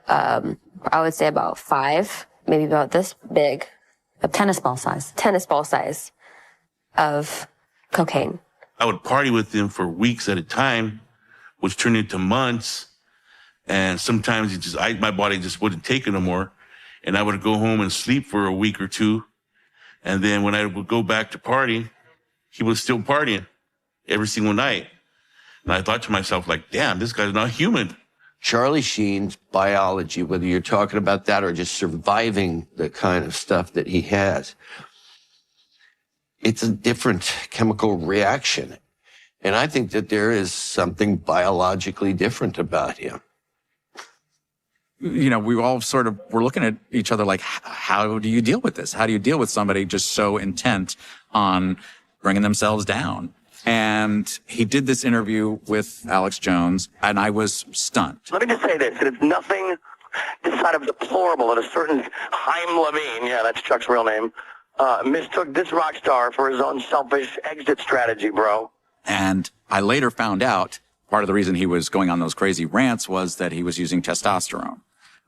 I would say about 5, maybe about this big. A tennis ball size of cocaine. I would party with him for weeks at a time, which turned into months. And sometimes my body just wouldn't take it no more. And I would go home and sleep for a week or 2. And then when I would go back to party, he was still partying every single night. And I thought to myself, like, damn, this guy's not human. Charlie Sheen's biology, whether you're talking about that or just surviving the kind of stuff that he has, it's a different chemical reaction. And I think that there is something biologically different about him. We all sort of were looking at each other like, how do you deal with this? How do you deal with somebody just so intent on bringing themselves down? And he did this interview with Alex Jones, and I was stunned. Let me just say this. It's nothing this side of deplorable that a certain Chaim Levine, yeah, that's Chuck's real name, mistook this rock star for his own selfish exit strategy, bro. And I later found out part of the reason he was going on those crazy rants was that he was using testosterone.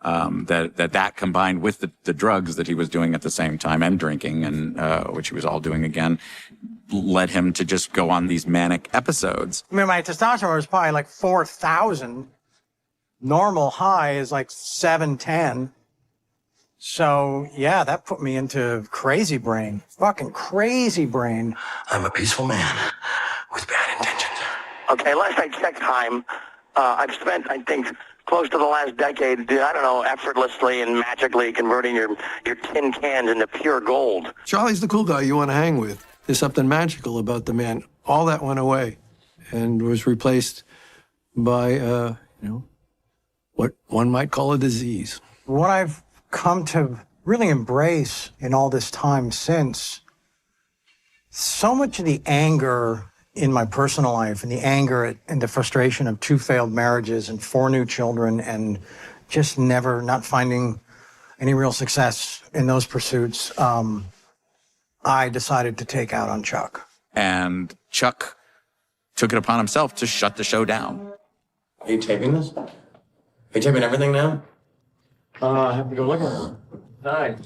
That combined with the drugs that he was doing at the same time and drinking, and which he was all doing again, led him to just go on these manic episodes. I mean, my testosterone was probably like 4,000. Normal high is like 710. So, yeah, that put me into crazy brain. Fucking crazy brain. I'm a peaceful man with bad intentions. Okay, last I checked time, I've spent, I think, close to the last decade, I don't know, effortlessly and magically converting your tin cans into pure gold. Charlie's the cool guy you want to hang with. There's something magical about the man. All that went away and was replaced by, what one might call a disease. What I've come to really embrace in all this time since, so much of the anger in my personal life and the anger and the frustration of 2 failed marriages and 4 new children and just not finding any real success in those pursuits, I decided to take out on Chuck. And Chuck took it upon himself to shut the show down. Are you taping this? Are you taping everything now? I have to go look at it. Hi.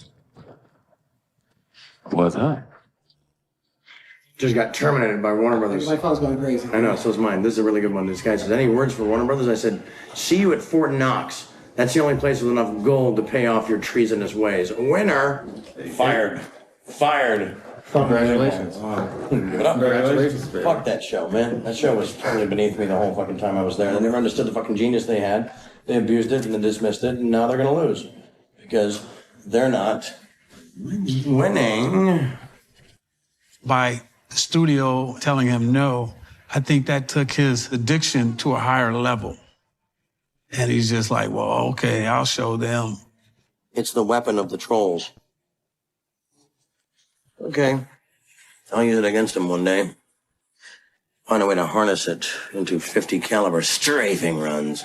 What's that? Just got terminated by Warner Brothers. My phone's going crazy. I know, so's mine. This is a really good one. This guy says, any words for Warner Brothers? I said, see you at Fort Knox. That's the only place with enough gold to pay off your treasonous ways. Winner. Fired. Fired. Congratulations. Give it up. Congratulations. Fuck that show, man. That show was totally beneath me the whole fucking time I was there. They never understood the fucking genius they had. They abused it and then dismissed it, and now they're gonna lose. Because they're not winning. By the studio telling him no, I think that took his addiction to a higher level. And he's just like, well, okay, I'll show them. It's the weapon of the trolls. Okay. I'll use it against him one day. Find a way to harness it into 50 caliber strafing runs.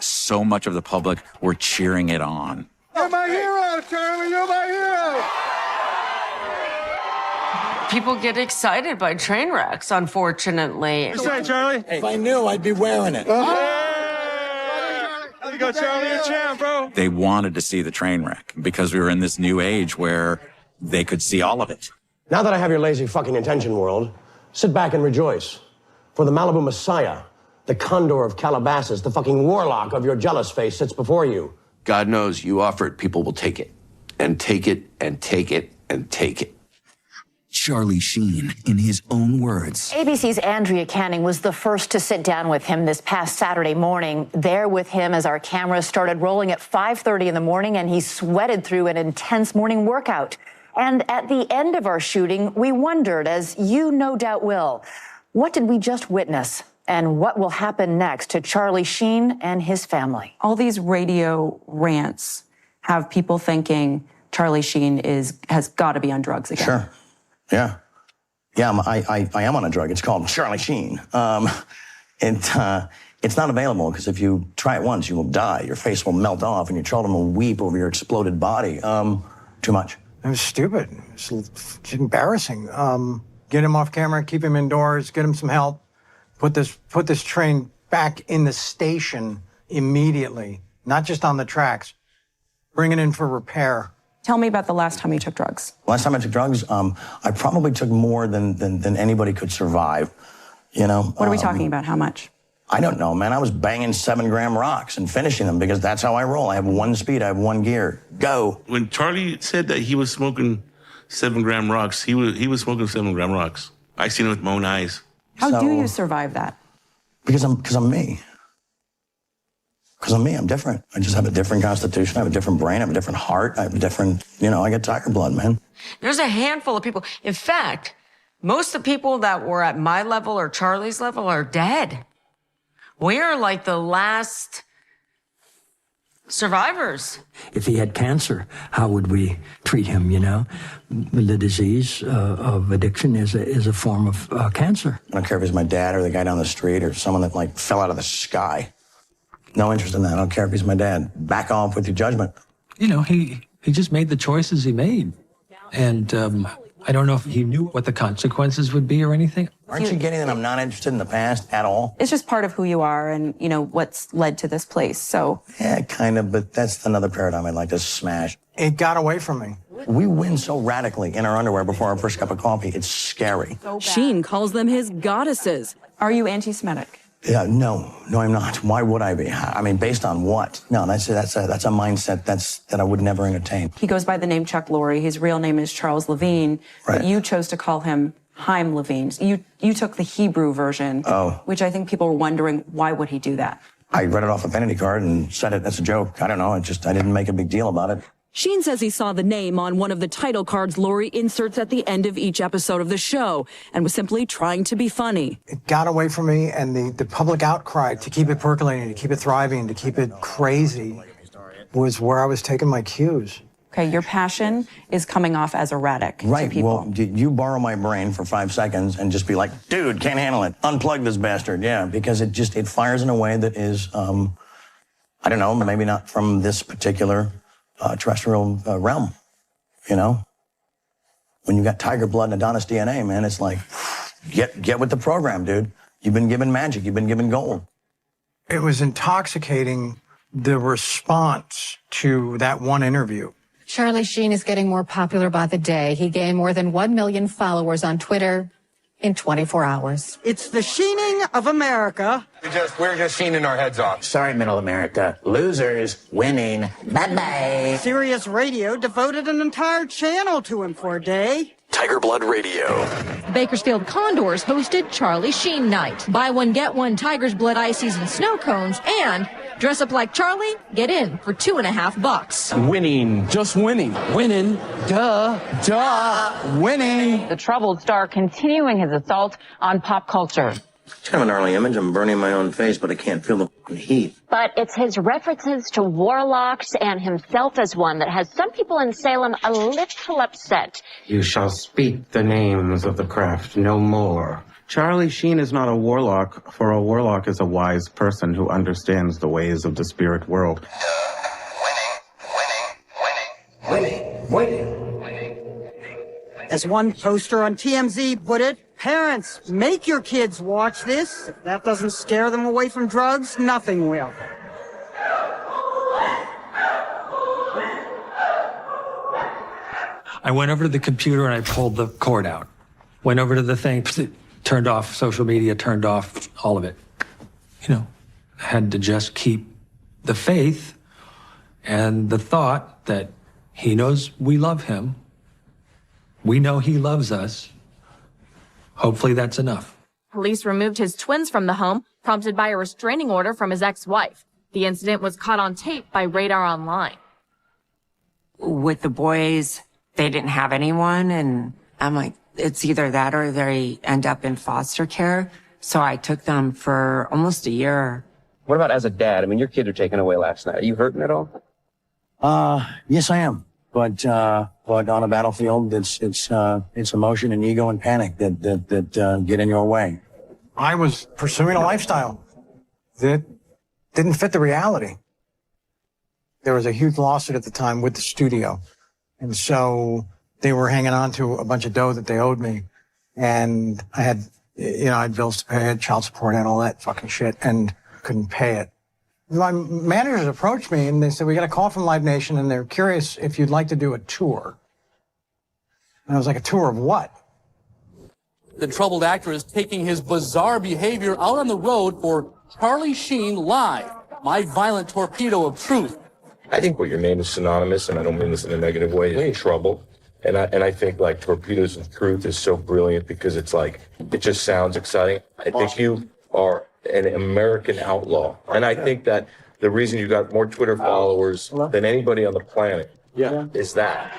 So much of the public were cheering it on. You're my hero, Charlie. You're my hero. People get excited by train wrecks, unfortunately. What's that, Charlie? If I knew, I'd be wearing it. There you go, Charlie. You're champ, bro. They wanted to see the train wreck because we were in this new age where they could see all of it. Now that I have your lazy fucking attention, world, sit back and rejoice. For the Malibu Messiah, the Condor of Calabasas, the fucking warlock of your jealous face sits before you. God knows you offer it, people will take it. And take it, and take it, and take it. Charlie Sheen, in his own words. ABC's Andrea Canning was the first to sit down with him this past Saturday morning. There with him as our cameras started rolling at 5:30 in the morning, and he sweated through an intense morning workout. And at the end of our shooting, we wondered, as you no doubt will, what did we just witness? And what will happen next to Charlie Sheen and his family? All these radio rants have people thinking Charlie Sheen has got to be on drugs again. Sure. Yeah. Yeah, I am on a drug. It's called Charlie Sheen. It's not available because if you try it once, you will die. Your face will melt off and your children will weep over your exploded body. Too much. It was stupid. It's embarrassing. Get him off camera, keep him indoors, get him some help. Put this train back in the station immediately, not just on the tracks. Bring it in for repair. Tell me about the last time you took drugs. Last time I took drugs, I probably took more than anybody could survive. You know. What are we talking about? How much? I don't know, man. I was banging 7-gram rocks and finishing them because that's how I roll. I have one speed. I have one gear. Go. When Charlie said that he was smoking 7-gram rocks, he was smoking 7-gram rocks. I seen it with my own eyes. How do you survive that? Because I'm me. Because I'm me. I'm different. I just have a different constitution. I have a different brain. I have a different heart. I have a different, I get tiger blood, man. There's a handful of people. In fact, most of the people that were at my level or Charlie's level are dead. We're like the last survivors. If he had cancer, how would we treat him, The disease of addiction is a form of cancer. I don't care if he's my dad or the guy down the street or someone that, fell out of the sky. No interest in that. I don't care if he's my dad. Back off with your judgment. He just made the choices he made. And I don't know if he knew what the consequences would be or anything. Aren't you getting that I'm not interested in the past at all? It's just part of who you are and, you know, what's led to this place, so. Yeah, kind of, but that's another paradigm I'd like to smash. It got away from me. We win so radically in our underwear before our first cup of coffee. It's scary. Sheen calls them his goddesses. Are you anti-Semitic? Yeah, no, I'm not. Why would I be? I mean, based on what? No, that's a mindset that I would never entertain. He goes by the name Chuck Lorre. His real name is Charles Levine. Right. But you chose to call him Chaim Levine. You took the Hebrew version, which I think people were wondering, why would he do that? I read it off a vanity card and said it as a joke. I don't know. I didn't make a big deal about it. Sheen says he saw the name on one of the title cards Lorre inserts at the end of each episode of the show and was simply trying to be funny. It got away from me, and the public outcry to keep it percolating, to keep it thriving, to keep it crazy was where I was taking my cues. Okay, your passion is coming off as erratic to Right. people. Well, you borrow my brain for 5 seconds and just be like, dude, can't handle it. Unplug this bastard. Yeah, because it fires in a way that is, I don't know, maybe not from this particular terrestrial realm, you know? When you got tiger blood and Adonis DNA, man, it's like, get with the program, dude. You've been given magic. You've been given gold. It was intoxicating, the response to that one interview. Charlie Sheen is getting more popular by the day. He gained more than 1 million followers on Twitter in 24 hours. It's the Sheening of America. We're just sheening our heads off. Sorry, Middle America. Losers winning. Bye-bye. Sirius Radio devoted an entire channel to him for a day. Tiger Blood Radio. Bakersfield Condors hosted Charlie Sheen Night. Buy one, get one Tiger's Blood ices and snow cones, and dress up like Charlie, get in for $2.50. Winning. Just winning. Winning. Duh. Winning. The troubled star continuing his assault on pop culture. It's kind of an gnarly image. I'm burning my own face, but I can't feel the fucking heat. But it's his references to warlocks and himself as one that has some people in Salem a little upset. You shall speak the names of the craft no more. Charlie Sheen is not a warlock, for a warlock is a wise person who understands the ways of the spirit world. Winning. As one poster on TMZ put it, parents, make your kids watch this. If that doesn't scare them away from drugs, nothing will. I went over to the computer and I pulled the cord out. Went over to the thing, turned off social media, turned off all of it. You know, I had to just keep the faith and the thought that he knows we love him. We know he loves us. Hopefully that's enough. Police removed his twins from the home, prompted by a restraining order from his ex-wife. The incident was caught on tape by Radar Online. With the boys, they didn't have anyone, and I'm like, it's either that or they end up in foster care. So I took them for almost a year. What about as a dad? I mean, your kids were taken away last night. Are you hurting at all? Yes, I am. But on a battlefield, it's emotion and ego and panic that get in your way. I was pursuing a lifestyle that didn't fit the reality. There was a huge lawsuit at the time with the studio. And so they were hanging on to a bunch of dough that they owed me. And I had bills to pay, I had child support, and all that fucking shit, and couldn't pay it. My managers approached me and they said, we got a call from Live Nation and they're curious if you'd like to do a tour. And I was like, a tour of what? The troubled actor is taking his bizarre behavior out on the road for Charlie Sheen Live, my violent torpedo of truth. I think what your name is synonymous, and I don't mean this in a negative way, is trouble. And I think like Torpedoes of Truth is so brilliant because it's like, it just sounds exciting. I think you are an American outlaw. And I think that the reason you got more Twitter followers than anybody on the planet is that.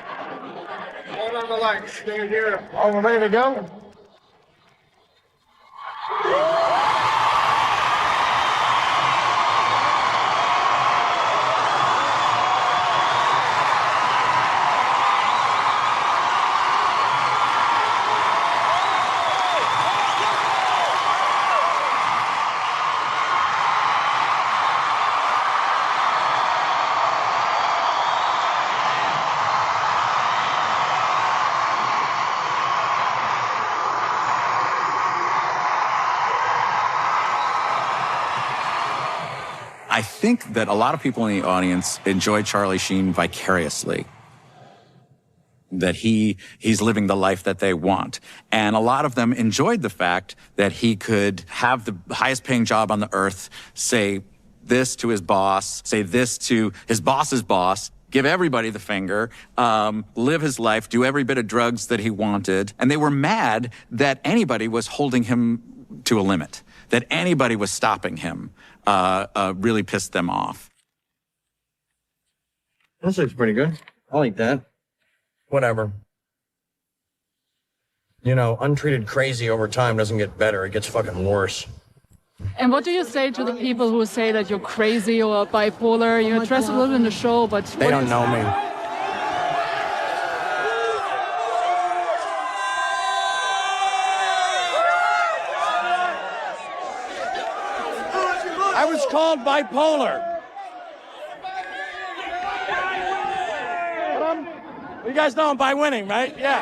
Hold on the line. Stay here. Are we ready to go? I think that a lot of people in the audience enjoy Charlie Sheen vicariously. That he's living the life that they want. And a lot of them enjoyed the fact that he could have the highest paying job on the earth, say this to his boss, say this to his boss's boss, give everybody the finger, live his life, do every bit of drugs that he wanted. And they were mad that anybody was holding him to a limit, that anybody was stopping him, really pissed them off. This looks pretty good. I like that. Whatever. You know, untreated crazy over time doesn't get better. It gets fucking worse. And what do you say to the people who say that you're crazy or bipolar? You're addressed a little in the show, but... They don't know me. I was called bipolar. You guys know I'm by winning, right? Yeah.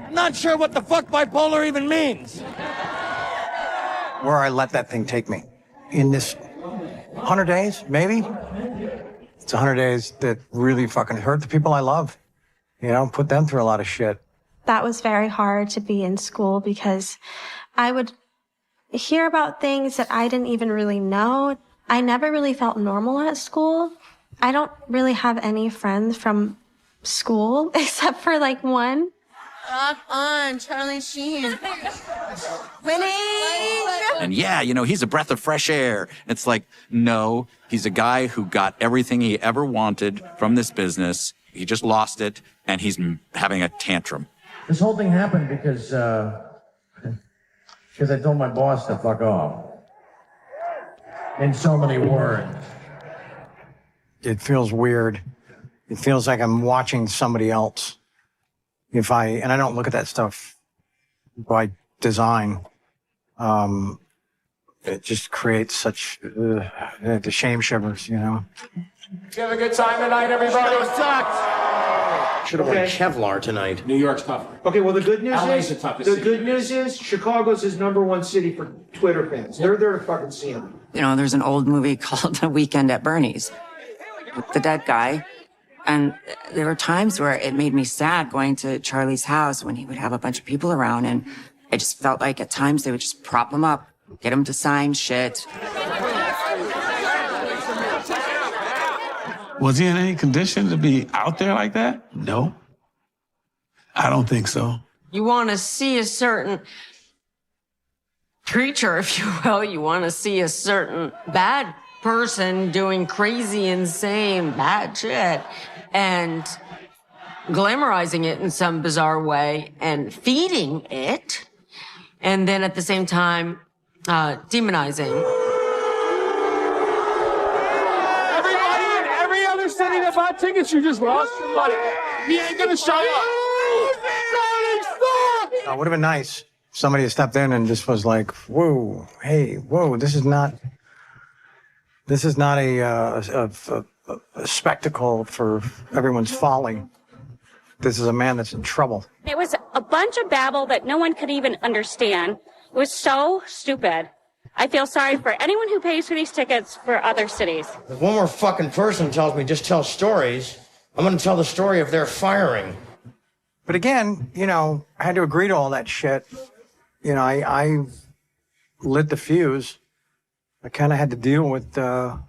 I'm not sure what the fuck bipolar even means. Where I let that thing take me. In this 100 days, maybe? It's 100 days that really fucking hurt the people I love. You know, put them through a lot of shit. That was very hard to be in school because I would hear about things that I didn't even really know. I never really felt normal at school. I don't really have any friends from school except for like one. Rock on, Charlie Sheen. Winning! And yeah, you know, he's a breath of fresh air. It's like, no, he's a guy who got everything he ever wanted from this business. He just lost it, and he's having a tantrum. This whole thing happened because I told my boss to fuck off. In so many words. It feels weird. It feels like I'm watching somebody else. And I don't look at that stuff by design. It just creates such the shame shivers, you know. You have a good time tonight, everybody? It sucked. Should have worn Kevlar tonight. New York's tough. Okay, well, the good news is Chicago's his #1 city for Twitter fans. They're there to fucking see him. You know, there's an old movie called The Weekend at Bernie's with the dead guy. And there were times where it made me sad going to Charlie's house when he would have a bunch of people around. And I just felt like at times they would just prop him up, get him to sign shit. Was he in any condition to be out there like that? No. I don't think so. You want to see a certain creature, if you will. You want to see a certain bad person doing crazy, insane, bad shit and glamorizing it in some bizarre way and feeding it. And then at the same time, demonizing. Everybody in every other city that bought tickets, you just lost your money. He ain't gonna show up. It would have been nice. Somebody stepped in and just was like, whoa, hey, whoa, this is not a spectacle for everyone's folly. This is a man that's in trouble. It was a bunch of babble that no one could even understand. It was so stupid. I feel sorry for anyone who pays for these tickets for other cities. If one more fucking person tells me just tell stories, I'm gonna tell the story of their firing. But again, you know, I had to agree to all that shit. You know, I lit the fuse. I kind of had to deal with the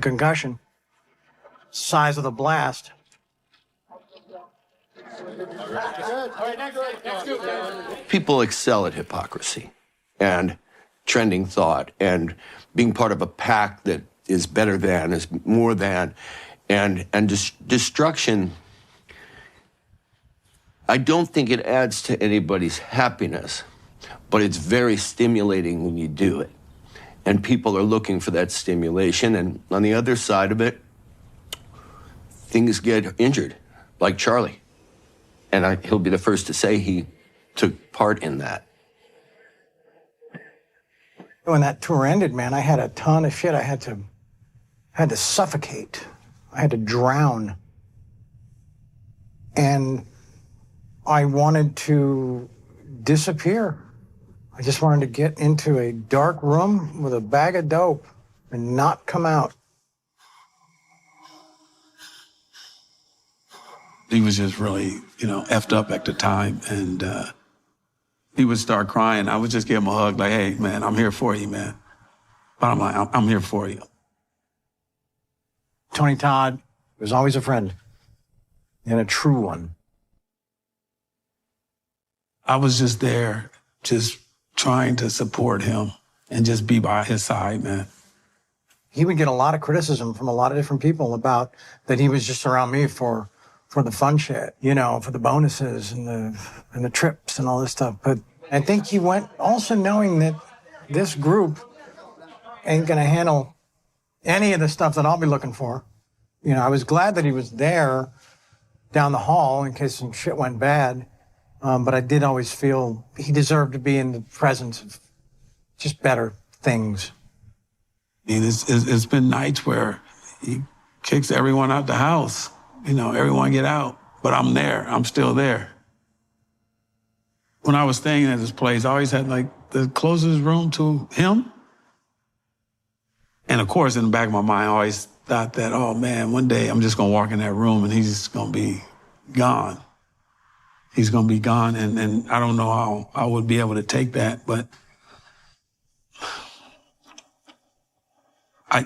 concussion, size of the blast. People excel at hypocrisy and trending thought and being part of a pack that is better than, is more than, and destruction. I don't think it adds to anybody's happiness, but it's very stimulating when you do it. And people are looking for that stimulation. And on the other side of it, things get injured, like Charlie. And he'll be the first to say he took part in that. When that tour ended, man, I had a ton of shit. I had to suffocate. I had to drown. And I wanted to disappear. I just wanted to get into a dark room with a bag of dope and not come out. He was just really, effed up at the time. And he would start crying. I would just give him a hug like, hey, man, I'm here for you, man. Bottom line, I'm here for you. Tony Todd was always a friend and a true one. I was just there, just trying to support him and just be by his side, man. He would get a lot of criticism from a lot of different people about that he was just around me for the fun shit, for the bonuses and the trips and all this stuff. But I think he went also knowing that this group ain't gonna handle any of the stuff that I'll be looking for. I was glad that he was there down the hall in case some shit went bad. But I did always feel he deserved to be in the presence of just better things. It's been nights where he kicks everyone out the house. Everyone get out, but I'm there. I'm still there. When I was staying at this place, I always had the closest room to him. And of course, in the back of my mind, I always thought that, oh man, one day I'm just gonna walk in that room and he's just gonna be gone. He's gonna be gone, and I don't know how I would be able to take that, but I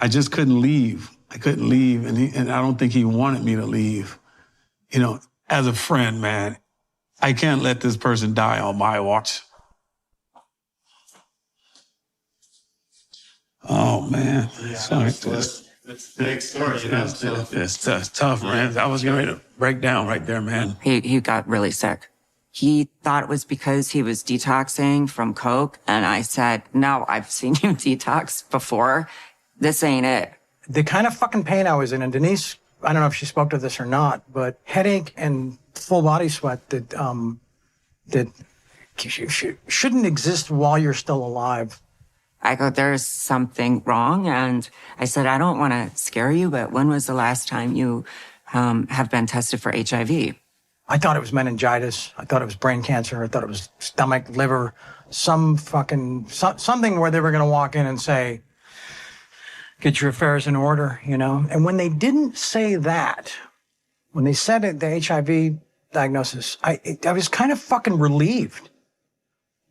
just couldn't leave. I couldn't leave, and I don't think he wanted me to leave. As a friend, man, I can't let this person die on my watch. Oh man, sorry. It's a big story. It's tough, man. I was going to break down right there, man. He got really sick. He thought it was because he was detoxing from coke, and I said, no, I've seen you detox before. This ain't it. The kind of fucking pain I was in, and Denise, I don't know if she spoke to this or not, but headache and full body sweat that shouldn't exist while you're still alive. I go, there's something wrong. And I said, I don't want to scare you, but when was the last time you have been tested for HIV? I thought it was meningitis. I thought it was brain cancer. I thought it was stomach, liver, something where they were going to walk in and say, get your affairs in order, And when they didn't say that, when they said it, the HIV diagnosis, I was kind of fucking relieved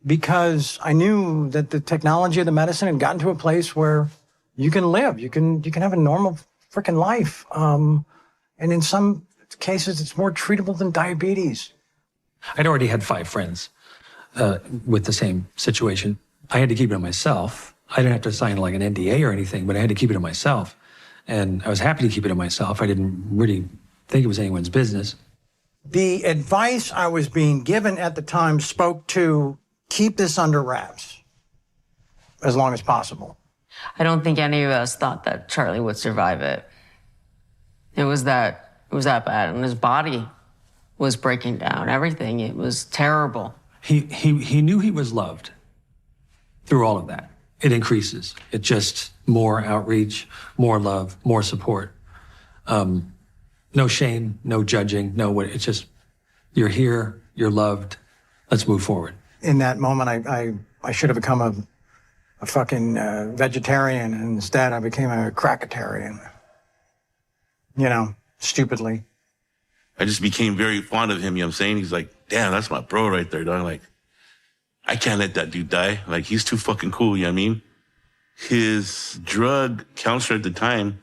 because I knew that the technology of the medicine had gotten to a place where you can live, you can have a normal freaking life. And in some cases, it's more treatable than diabetes. I'd already had 5 friends with the same situation. I had to keep it to myself. I didn't have to sign an NDA or anything, but I had to keep it to myself. And I was happy to keep it to myself. I didn't really think it was anyone's business. The advice I was being given at the time spoke to keep this under wraps as long as possible. I don't think any of us thought that Charlie would survive it. It was that bad, and his body was breaking down. Everything, it was terrible. He knew he was loved through all of that. It increases. It just more outreach, more love, more support. No shame, no judging, it's just you're here, you're loved. Let's move forward. In that moment, I should have become a fucking vegetarian, and instead I became a crackatarian. Stupidly. I just became very fond of him, you know what I'm saying? He's like, damn, that's my bro right there, dog. I can't let that dude die. He's too fucking cool, you know what I mean? His drug counselor at the time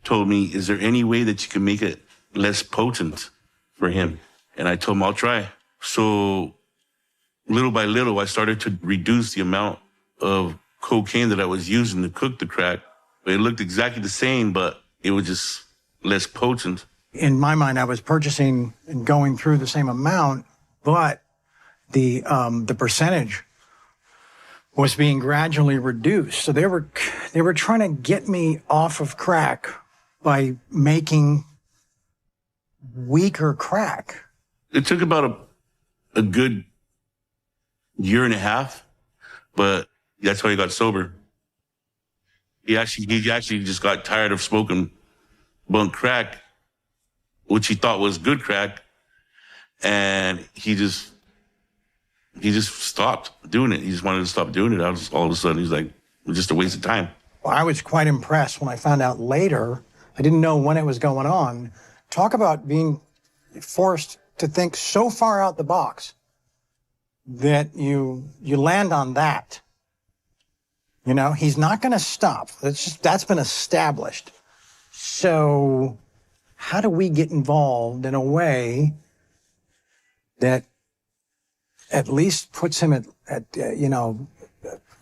told me, is there any way that you can make it less potent for him? And I told him, I'll try. So little by little, I started to reduce the amount of cocaine that I was using to cook the crack. It looked exactly the same, but it was just less potent. In my mind, I was purchasing and going through the same amount, but the percentage was being gradually reduced. So they were trying to get me off of crack by making weaker crack. It took about a good year and a half, but that's why he got sober. He actually just got tired of smoking bunk crack, which he thought was good crack. And he just stopped doing it. He just wanted to stop doing it. All of a sudden, he's like, it was just a waste of time. I was quite impressed when I found out later. I didn't know when it was going on. Talk about being forced to think so far out the box that you land on that. You know, he's not going to stop. That's been established. So how do we get involved in a way that at least puts him at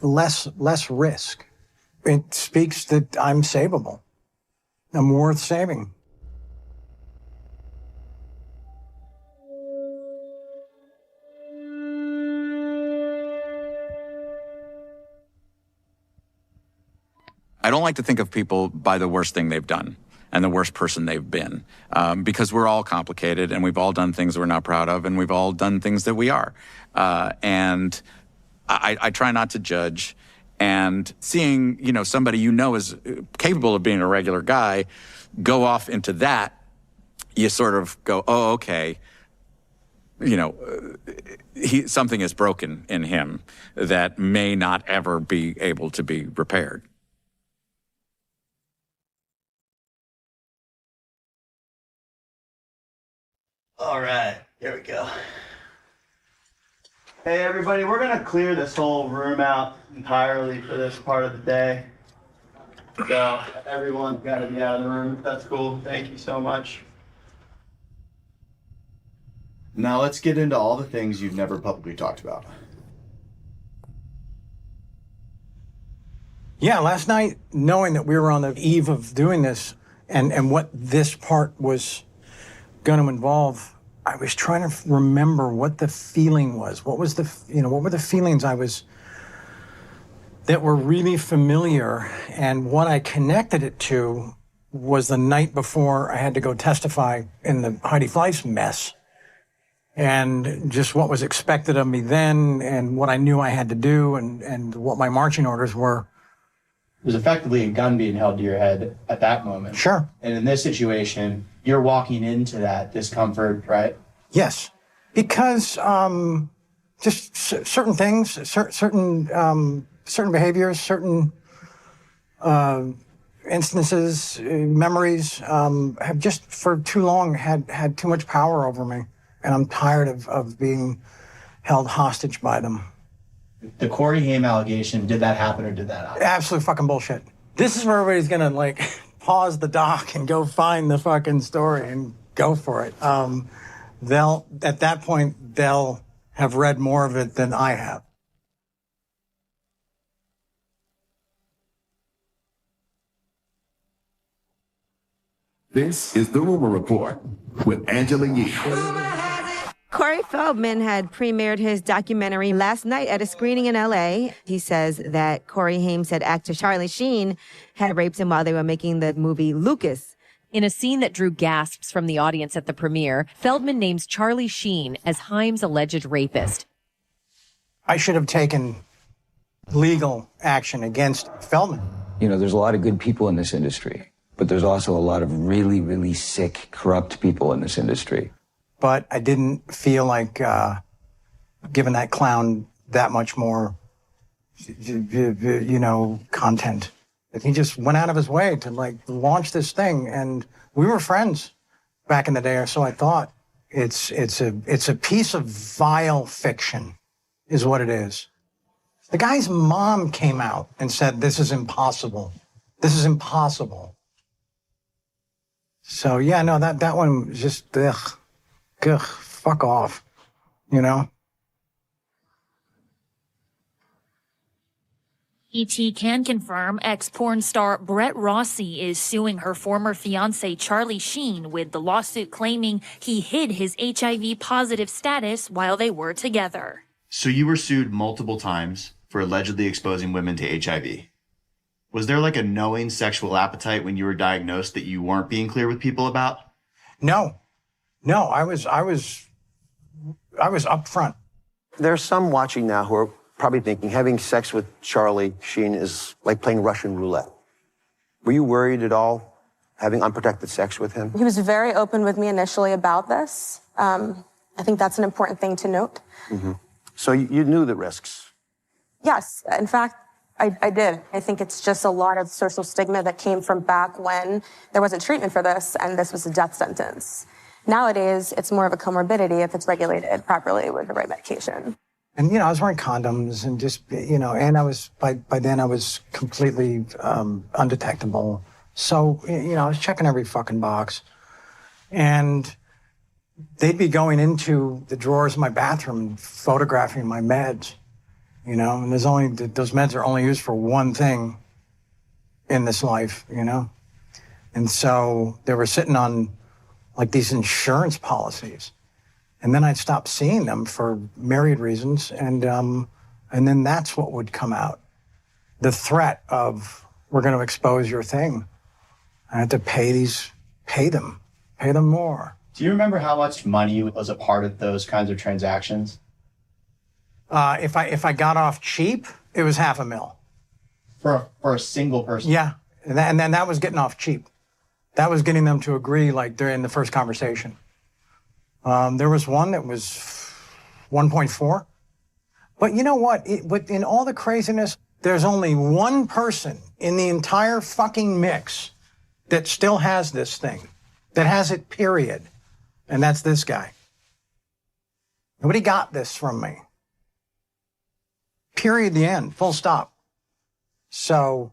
less risk? It speaks that I'm savable. I'm worth saving. I don't like to think of people by the worst thing they've done and the worst person they've been, because we're all complicated and we've all done things we're not proud of and we've all done things that we are. And I try not to judge. And seeing, somebody is capable of being a regular guy go off into that, you sort of go, oh, okay, something is broken in him that may not ever be able to be repaired. All right, here we go. Hey everybody, we're gonna clear this whole room out entirely for this part of the day. So everyone's gotta be out of the room. That's cool. Thank you so much. Now let's get into all the things you've never publicly talked about. Yeah, last night, knowing that we were on the eve of doing this and what this part was going to involve, I was trying to remember what the feeling was. What was what were the feelings that were really familiar? And what I connected it to was the night before I had to go testify in the Heidi Fleiss mess. And just what was expected of me then and what I knew I had to do and what my marching orders were. There's effectively a gun being held to your head at that moment. Sure. And in this situation, you're walking into that discomfort, right? Yes, because just certain things, certain behaviors, certain instances, memories have just for too long had too much power over me, and I'm tired of being held hostage by them. The Corey Haim allegation, did that happen or did that happen? Absolute fucking bullshit. This is where everybody's gonna pause the doc and go find the fucking story and go for it. At that point, they'll have read more of it than I have. This is the Rumor Report with Angela Yee. Corey Feldman had premiered his documentary last night at a screening in L.A. He says that Corey Haim said actor Charlie Sheen had raped him while they were making the movie Lucas. In a scene that drew gasps from the audience at the premiere, Feldman names Charlie Sheen as Haim's alleged rapist. I should have taken legal action against Feldman. There's a lot of good people in this industry, but there's also a lot of really, really sick, corrupt people in this industry. But I didn't feel like giving that clown that much more, content. He just went out of his way to launch this thing, and we were friends back in the day, or so I thought. It's a piece of vile fiction, is what it is. The guy's mom came out and said, "This is impossible. This is impossible." So yeah, no, that one was just ugh, fuck off, E.T. can confirm ex-porn star Brett Rossi is suing her former fiancé Charlie Sheen, with the lawsuit claiming he hid his HIV-positive status while they were together. So you were sued multiple times for allegedly exposing women to HIV. Was there a knowing sexual appetite when you were diagnosed that you weren't being clear with people about? No, I was upfront. There's some watching now who are probably thinking having sex with Charlie Sheen is like playing Russian roulette. Were you worried at all having unprotected sex with him? He was very open with me initially about this. I think that's an important thing to note. So you knew the risks. Yes, in fact, I did. I think it's just a lot of social stigma that came from back when there wasn't treatment for this and this was a death sentence. Nowadays, it's more of a comorbidity if it's regulated properly with the right medication. And, I was wearing condoms and just, and I was, by then I was completely undetectable. So, I was checking every fucking box. And they'd be going into the drawers of my bathroom and photographing my meds, and those meds are only used for one thing in this life, And so they were sitting on like these insurance policies. And then I'd stop seeing them for myriad reasons. And then that's what would come out. The threat of, we're going to expose your thing. I had to pay them more. Do you remember how much money was a part of those kinds of transactions? If I got off cheap, it was $500,000. For a single person? Yeah, and then that was getting off cheap. That was getting them to agree like during the first conversation. There was one that was 1.4. But you know what? In all the craziness, there's only one person in the entire fucking mix that still has this thing, that has it, period. And that's this guy. Nobody got this from me. Period, the end, full stop. So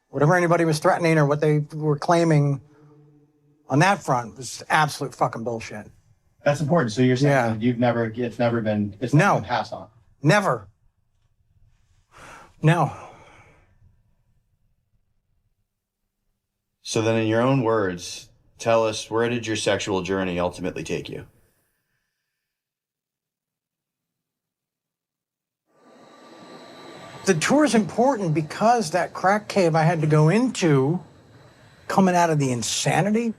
whatever anybody was threatening or what they were claiming on that front was absolute fucking bullshit. That's important. So you're saying that it's never been passed on? Never. No. So then in your own words, tell us, where did your sexual journey ultimately take you? The tour is important because that crack cave I had to go into, coming out of the insanity,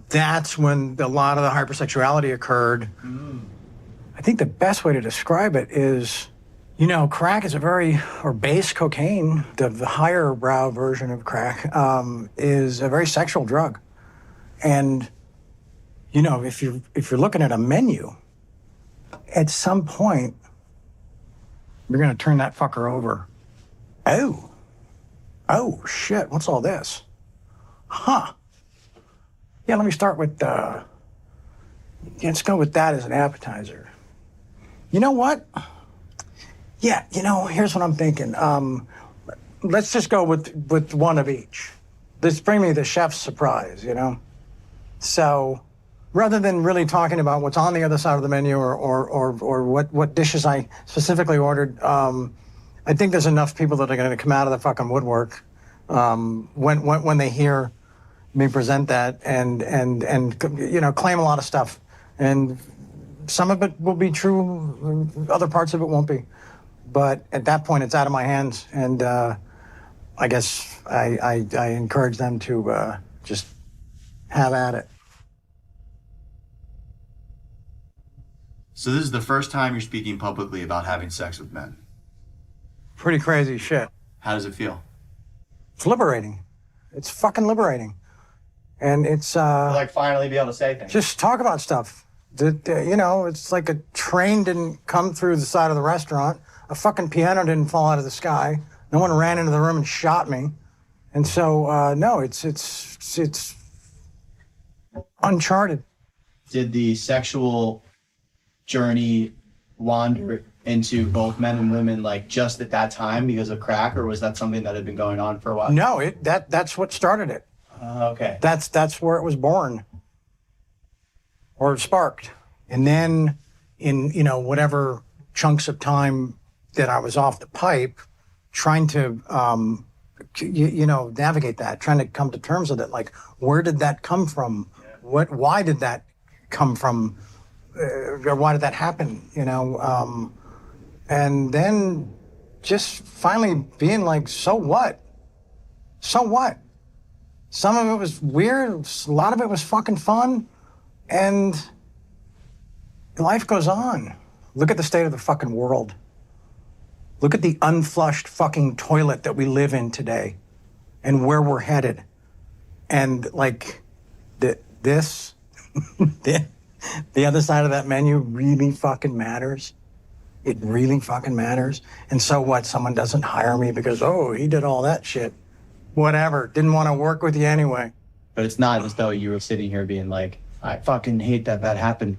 that's when a lot of the hypersexuality occurred. I think the best way to describe it is, crack is or base cocaine, the higher brow version of crack, is a very sexual drug. And, if you're looking at a menu, at some point, you're gonna turn that fucker over. Oh, shit, what's all this? Huh. Yeah, let me start with, let's go with that as an appetizer. You know what? Yeah, here's what I'm thinking. Let's just go with one of each. This bring me the chef's surprise, So rather than really talking about what's on the other side of the menu or what dishes I specifically ordered, I think there's enough people that are going to come out of the fucking woodwork when they hear me present that and claim a lot of stuff. And some of it will be true, other parts of it won't be. But at that point, it's out of my hands, and I guess I encourage them to just have at it. So this is the first time you're speaking publicly about having sex with men. Pretty crazy shit. How does it feel? It's liberating. It's fucking liberating. And it's... like finally be able to say things. Just talk about stuff. It's like a train didn't come through the side of the restaurant. A fucking piano didn't fall out of the sky. No one ran into the room and shot me. And so, no, it's uncharted. Did the sexual journey wander into both men and women like just at that time because of crack, or was that something that had been going on for a while? No, that's what started it. Okay. That's where it was born. Or sparked. And then in, whatever chunks of time that I was off the pipe, trying to, navigate that, trying to come to terms with it. Like, where did that come from? Why did that come from? Or why did that happen? And then just finally being like, so what? So what? Some of it was weird. A lot of it was fucking fun. And life goes on. Look at the state of the fucking world. Look at the unflushed fucking toilet that we live in today and where we're headed. And like this The other side of that menu really fucking matters. It really fucking matters. And so what? Someone doesn't hire me because, oh, he did all that shit. Whatever. Didn't want to work with you anyway. But it's not as though you were sitting here being like, I fucking hate that happened.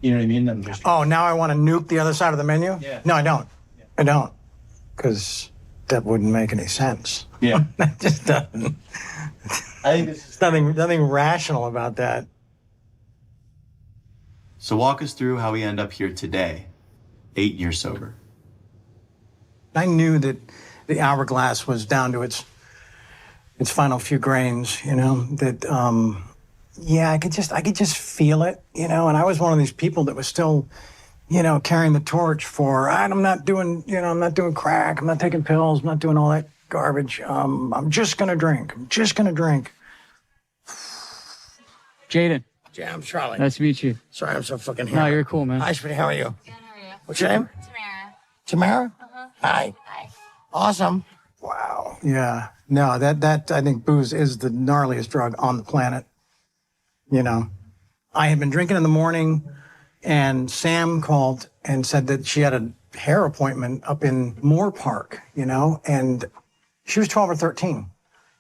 You know what I mean? I'm just... Oh, now I want to nuke the other side of the menu? Yeah. No, I don't. Yeah. I don't. Because that wouldn't make any sense. Yeah. That just doesn't. I think there's nothing rational about that. So walk us through how we end up here today, 8 years sober. I knew that the hourglass was down to its final few grains, you know, that, yeah, I could just feel it, you know, and I was one of these people that was still, you know, carrying the torch for, I'm not doing crack, I'm not taking pills, I'm not doing all that garbage. I'm just gonna drink. Jaden. Yeah, I'm Charlie. Nice to meet you. Sorry, I'm so fucking No, you're cool, man. Hi, sweetie, how are you? Good, how are you? What's your name? Tamara. Tamara? Hi. Awesome. Wow. Yeah. No, that I think booze is the gnarliest drug on the planet. You know, I had been drinking in the morning, and Sam called and said that she had a hair appointment up in Moore Park, you know, and she was 12 or 13.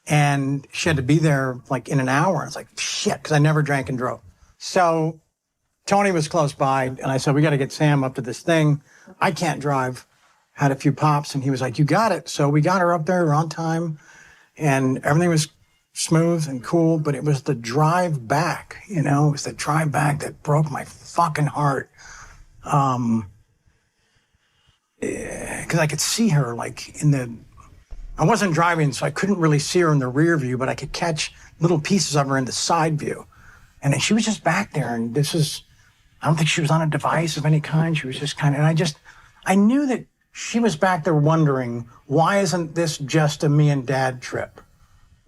And she had to be there like in an hour. It's like, shit, because I never drank and drove. So Tony was close by, and I said, we got to get Sam up to this thing. I can't drive. Had a few pops, and he was like, you got it. So we got her up there, we're on time, and everything was smooth and cool, but it was the drive back, you know? It was the drive back that broke my fucking heart. Because I could see her like I wasn't driving, so I couldn't really see her in the rear view, but I could catch little pieces of her in the side view. And then she was just back there, and I don't think she was on a device of any kind. She was just kind of, and I knew that she was back there wondering, why isn't this just a me and dad trip?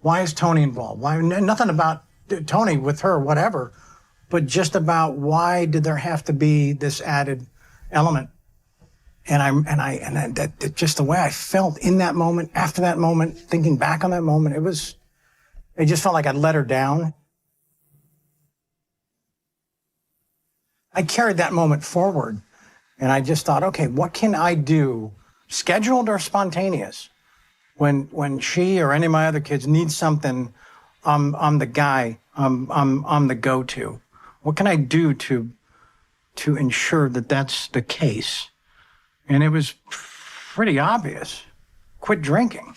Why is Tony involved? Why, nothing about Tony with her, whatever, but just about why did there have to be this added element? And that just the way I felt in that moment, after that moment, thinking back on that moment, it just felt like I'd let her down. I carried that moment forward, and I just thought, okay, what can I do, scheduled or spontaneous, when she or any of my other kids need something, I'm the guy, I'm the go-to. What can I do to ensure that that's the case? And it was pretty obvious. Quit drinking.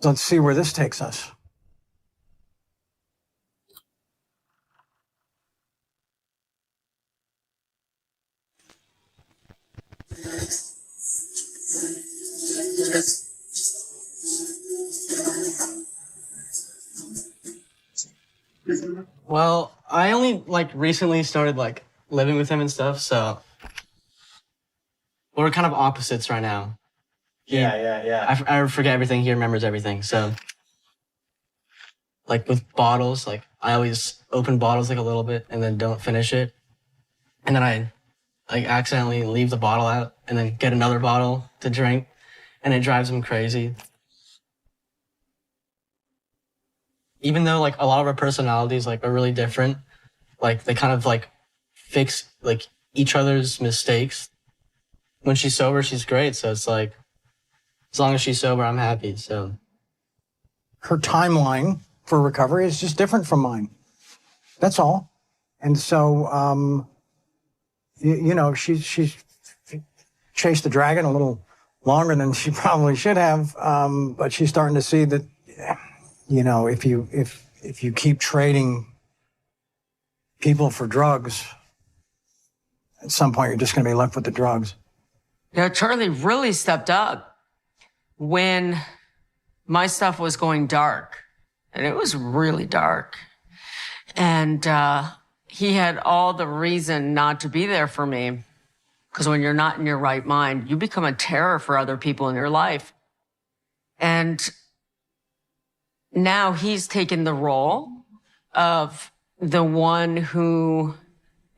Let's see where this takes us. Well, I only recently started living with him and stuff, so we're kind of opposites right now. Yeah. I forget everything. He remembers everything. So, with bottles, I always open bottles a little bit and then don't finish it, and then I accidentally leave the bottle out and then get another bottle to drink, and it drives him crazy. Even though a lot of our personalities are really different, they kind of fix each other's mistakes. When she's sober, she's great. So it's as long as she's sober, I'm happy. So her timeline for recovery is just different from mine. That's all. And so, she's chased the dragon a little longer than she probably should have. But she's starting to see that, if you keep trading people for drugs, at some point you're just going to be left with the drugs. Yeah, Charlie really stepped up when my stuff was going dark, and it was really dark. And he had all the reason not to be there for me, because when you're not in your right mind, you become a terror for other people in your life. And now he's taken the role of the one who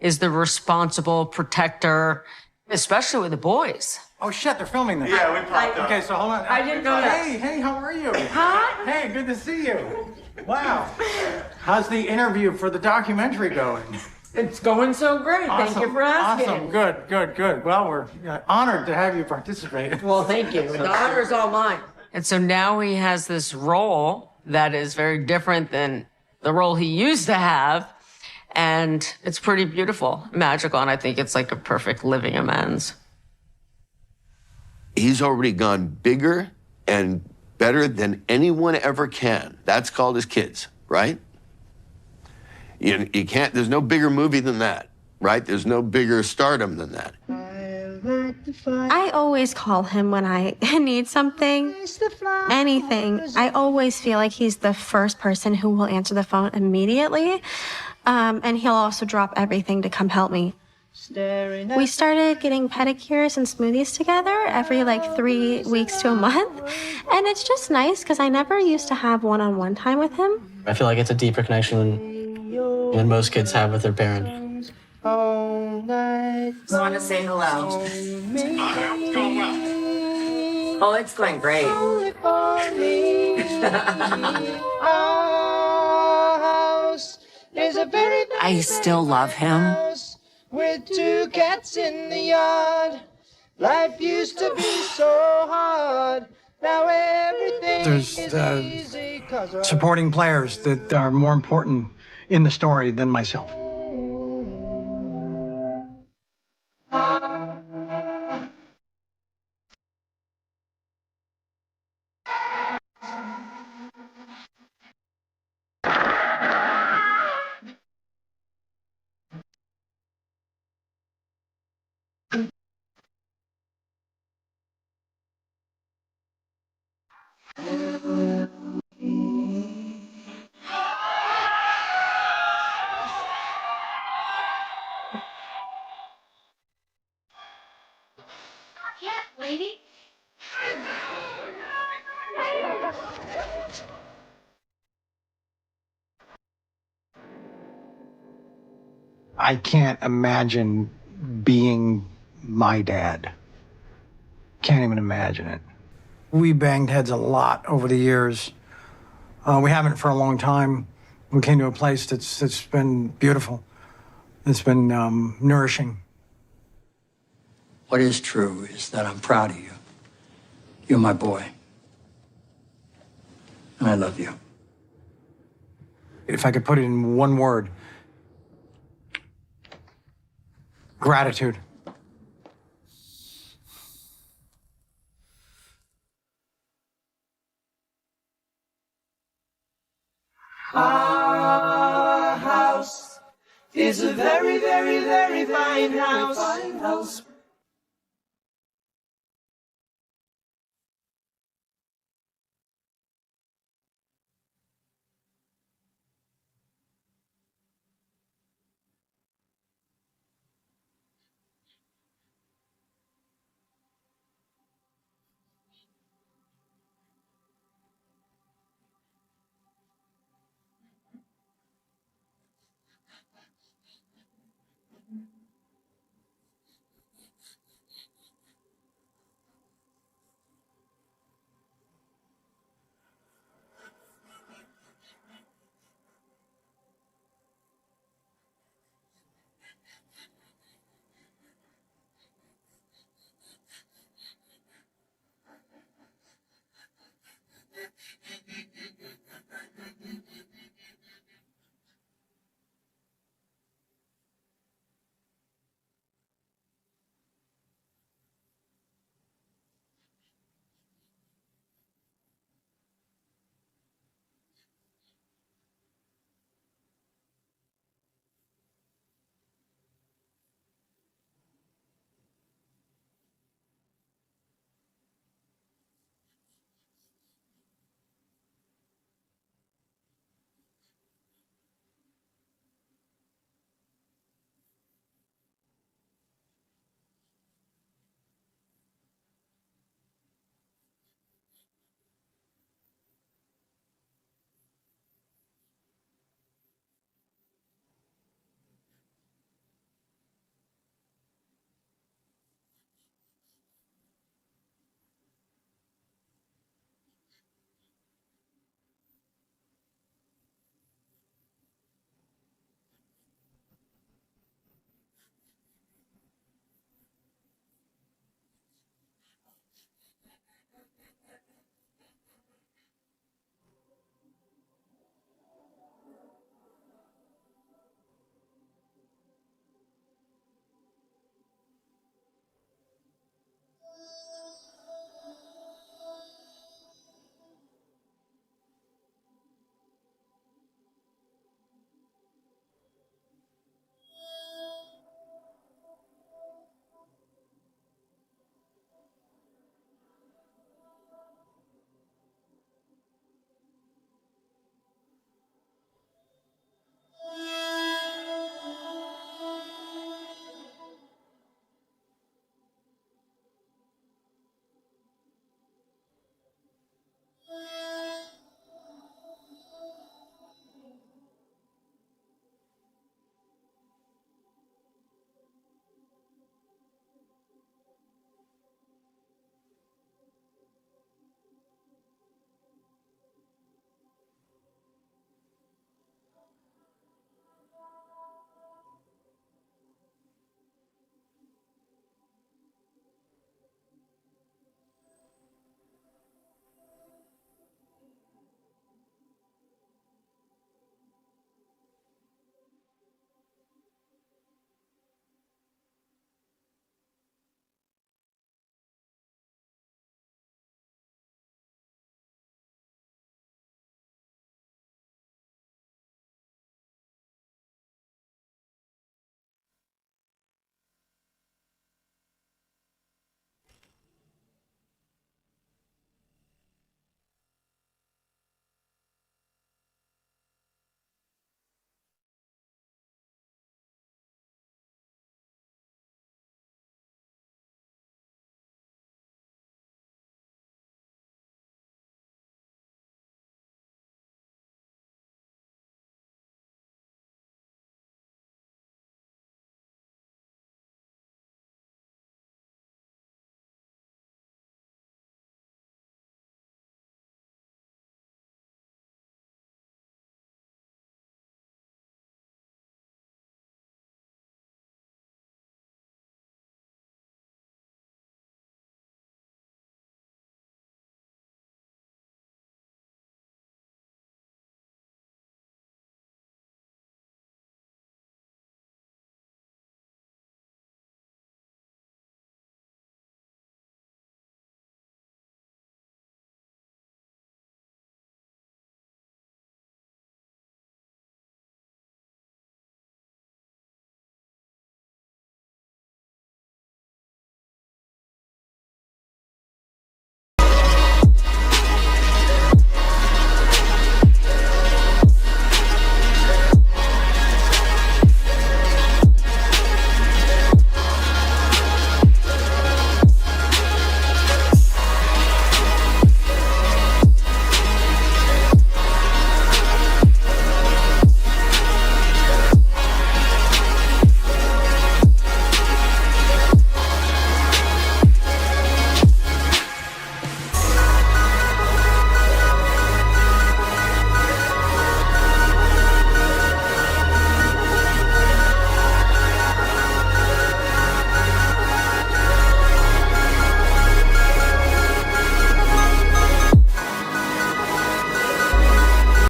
is the responsible protector, especially with the boys. Oh shit, they're filming this. Yeah, we popped up. Okay, so hold on. I didn't know that. Hey, how are you? Hi. Hey, good to see you. Wow. How's the interview for the documentary going? It's going so great. Awesome. Thank you for asking. Awesome. Good. Well, we're honored to have you participate. Well, thank you. The honor's all mine. And so now he has this role that is very different than the role he used to have. And it's pretty beautiful, magical, and I think it's like a perfect living amends. He's already gone bigger and better than anyone ever can. That's called his kids, right? You can't, there's no bigger movie than that, right? There's no bigger stardom than that. I always call him when I need something, anything. I always feel like he's the first person who will answer the phone immediately. And he'll also drop everything to come help me. We started getting pedicures and smoothies together every 3 weeks to a month. And it's just nice because I never used to have one-on-one time with him. I feel like it's a deeper connection than most kids have with their parent. Just want to say hello. Oh, it's going great. I still love him. With 2 cats in the yard, life used to be so hard. Now everything There's is easy 'cause of supporting players that are more important in the story than myself. Yeah, lady. I can't imagine being my dad. Can't even imagine it. We banged heads a lot over the years. We haven't for a long time. We came to a place that's been beautiful. It's been nourishing. What is true is that I'm proud of you. You're my boy. And I love you. If I could put it in one word, gratitude. Our house is a very, very, very fine house.